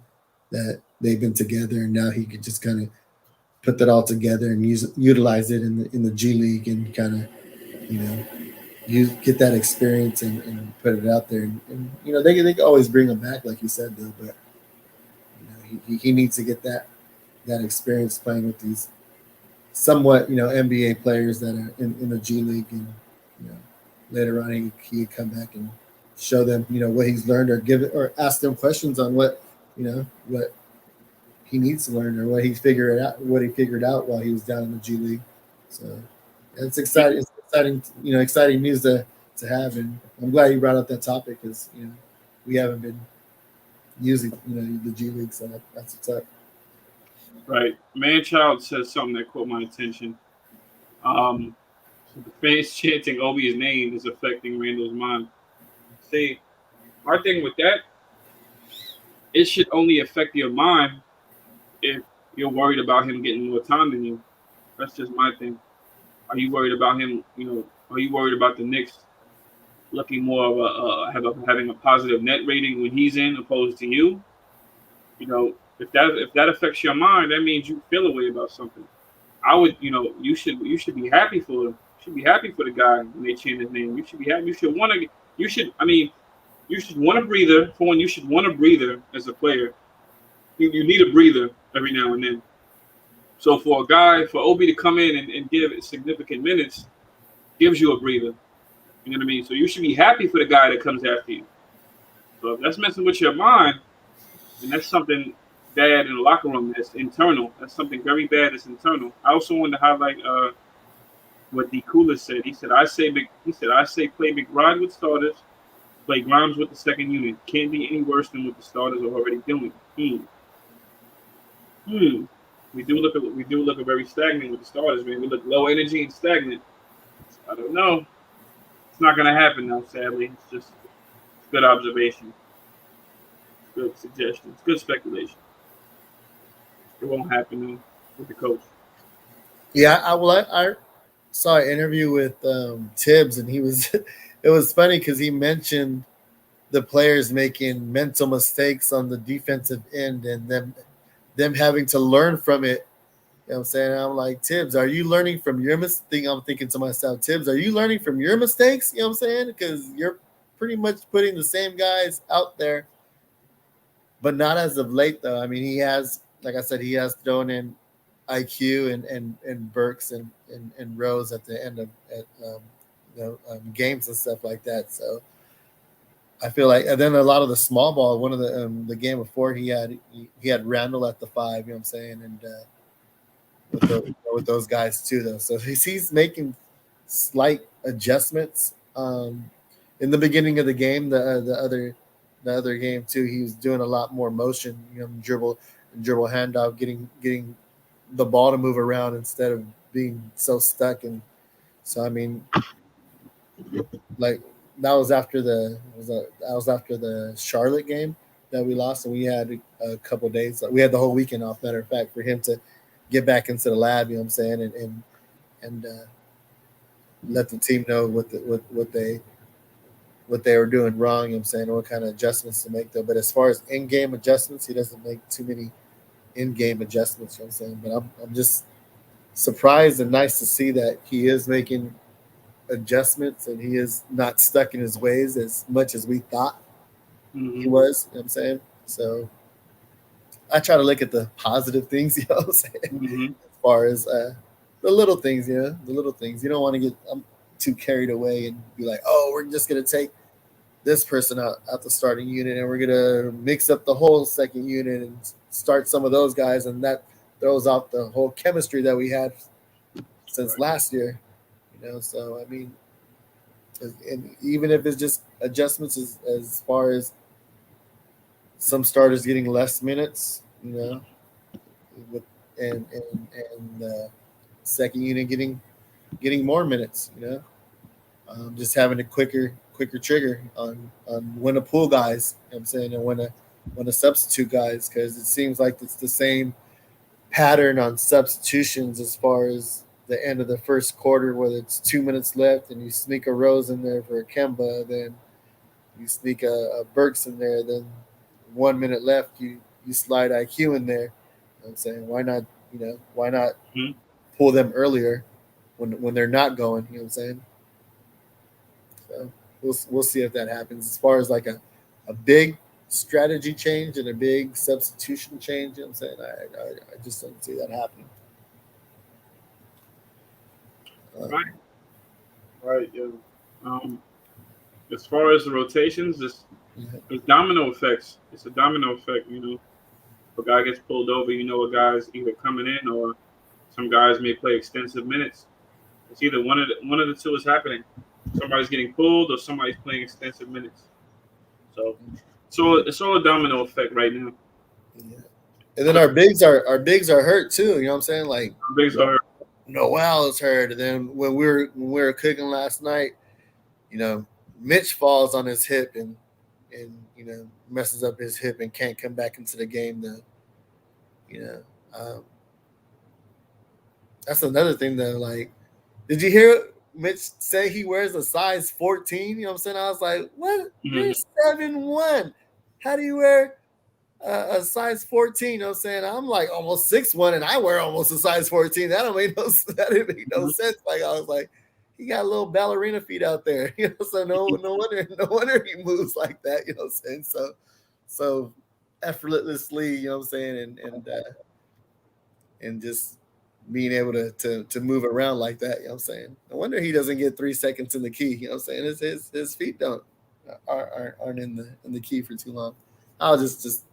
that they've been together, and now he could just kind of put that all together and utilize it in the G League and kind of get that experience and put it out there. And they can always bring him back, like you said, though. But he needs to get that experience playing with these somewhat NBA players that are in the G League, and later on he could come back and show them what he's learned, or ask them questions on what what he needs to learn or what he figured out while he was down in the G League. So it's exciting. It's exciting news to have, and I'm glad you brought up that topic because we haven't been using the G League, so that's what's up. Right, Manchild says something that caught my attention. So the fans chanting Obi's name is affecting Randall's mind. See, our thing with that, it should only affect your mind if you're worried about him getting more time than you. That's just my thing. Are you worried about him? Are you worried about the Knicks looking more of having a positive net rating when he's in, opposed to you? If that affects your mind, that means you feel a way about something. I would, you should be happy for him. You should be happy for the guy when they change his name. You should be happy. You should want a breather. For one, you should want a breather as a player. You need a breather every now and then. So for Obi to come in and give significant minutes, gives you a breather. You know what I mean? So you should be happy for the guy that comes after you. So if that's messing with your mind, and that's something bad in the locker room that's internal. That's something very bad that's internal. I also wanted to highlight what D. Cooler said. He said, I say play McBride with starters, play Grimes with the second unit. Can't be any worse than what the starters are already doing. We do look very stagnant with the starters, man. We look low energy and stagnant. I don't know. It's not gonna happen though, sadly. It's just good observation. Good suggestions. Good speculation. It won't happen though with the coach. Yeah, I saw an interview with Tibbs, and he was it was funny because he mentioned the players making mental mistakes on the defensive end and them having to learn from it. You know what I'm saying? I'm like, Tibbs, are you learning from your mistake? I'm thinking to myself, Tibbs, are you learning from your mistakes? You know what I'm saying? Because you're pretty much putting the same guys out there, but not as of late, though. I mean, he has like I said, he has thrown in IQ and Burks and Rose at the end of games and stuff like that. So I feel like, and then a lot of the small ball. One of the game before he had Randall at the 5. You know what I'm saying? And with those guys too, though. So he's making slight adjustments. In the beginning of the game, the other game too, he was doing a lot more motion, dribble handoff, getting the ball to move around instead of being so stuck. And so I mean, like that was after the Charlotte game that we lost, and we had a couple days. We had the whole weekend off. Matter of fact, for him to get back into the lab, you know what I'm saying, and let the team know what they were doing wrong, you know what I'm saying, what kind of adjustments to make though. But as far as in-game adjustments, he doesn't make too many in-game adjustments, you know what I'm saying. But I'm just surprised and nice to see that he is making adjustments and he is not stuck in his ways as much as we thought he was, you know what I'm saying. So I try to look at the positive things, you know what I'm saying, as far as the little things, the little things. You don't want to get too carried away and be like, oh, we're just going to take this person out the starting unit and we're going to mix up the whole second unit and start some of those guys, and that throws off the whole chemistry that we had since last year, So, I mean, and even if it's just adjustments as far as some starters getting less minutes, and second unit getting more minutes, just having a quicker trigger on when to pull guys, you know what I'm saying, and when to substitute guys, because it seems like it's the same pattern on substitutions as far as the end of the first quarter, whether it's 2 minutes left and you sneak a Rose in there for a Kemba, then you sneak a Burks in there, then 1 minute left, you slide IQ in there. You know what I'm saying? Why not pull them earlier when they're not going, you know what I'm saying? So we'll see if that happens. As far as like a big strategy change and a big substitution change, you know what I'm saying? I just don't see that happening. Right. Yeah. As far as the rotations, it's domino effects. It's a domino effect. If a guy gets pulled over, a guy's either coming in or some guys may play extensive minutes. It's either one of the two is happening. Somebody's getting pulled or somebody's playing extensive minutes. So it's all a domino effect right now. Yeah. And then our bigs are hurt too. You know what I'm saying? Like our bigs are hurt. Noel is hurt. And then when we were cooking last night, Mitch falls on his hip and messes up his hip and can't come back into the game. That's another thing that, like, did you hear Mitch say he wears a size 14? You know what I'm saying? I was like, what? You're 7'1". How do you wear a size 14? You know what I'm saying? I'm like almost 6'1", and I wear almost a size 14. That didn't make no sense. Like, I was like, he got little ballerina feet out there. So no wonder he moves like that. You know what I'm saying? So effortlessly, you know what I'm saying, and just being able to move around like that, you know what I'm saying? No wonder he doesn't get 3 seconds in the key, you know what I'm saying? His feet aren't in the key for too long. I was just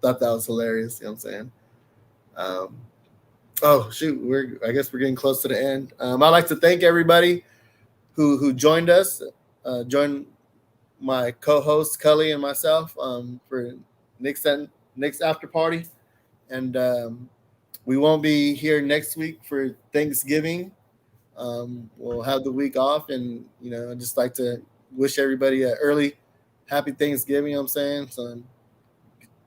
thought that was hilarious, you know what I'm saying? Oh shoot, I guess we're getting close to the end. I'd like to thank everybody who joined us, joined my co-host Cully and myself for Knicks after party, and we won't be here next week for Thanksgiving. We'll have the week off, and I'd just like to wish everybody an early happy Thanksgiving. You know what I'm saying? So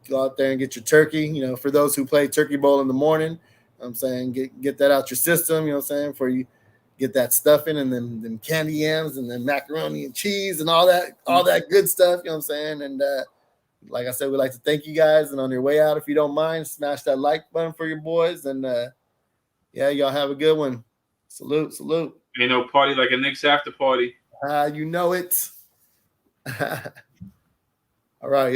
go out there and get your turkey. For those who play Turkey Bowl in the morning, I'm saying get that out your system. You know what I'm saying? Before you get that stuffing and then candy yams and then macaroni and cheese and all that good stuff. You know what I'm saying? And like I said, we'd like to thank you guys. And on your way out, if you don't mind, smash that like button for your boys. And y'all have a good one. Salute. Ain't no party like a Knicks after party. You know it. All right.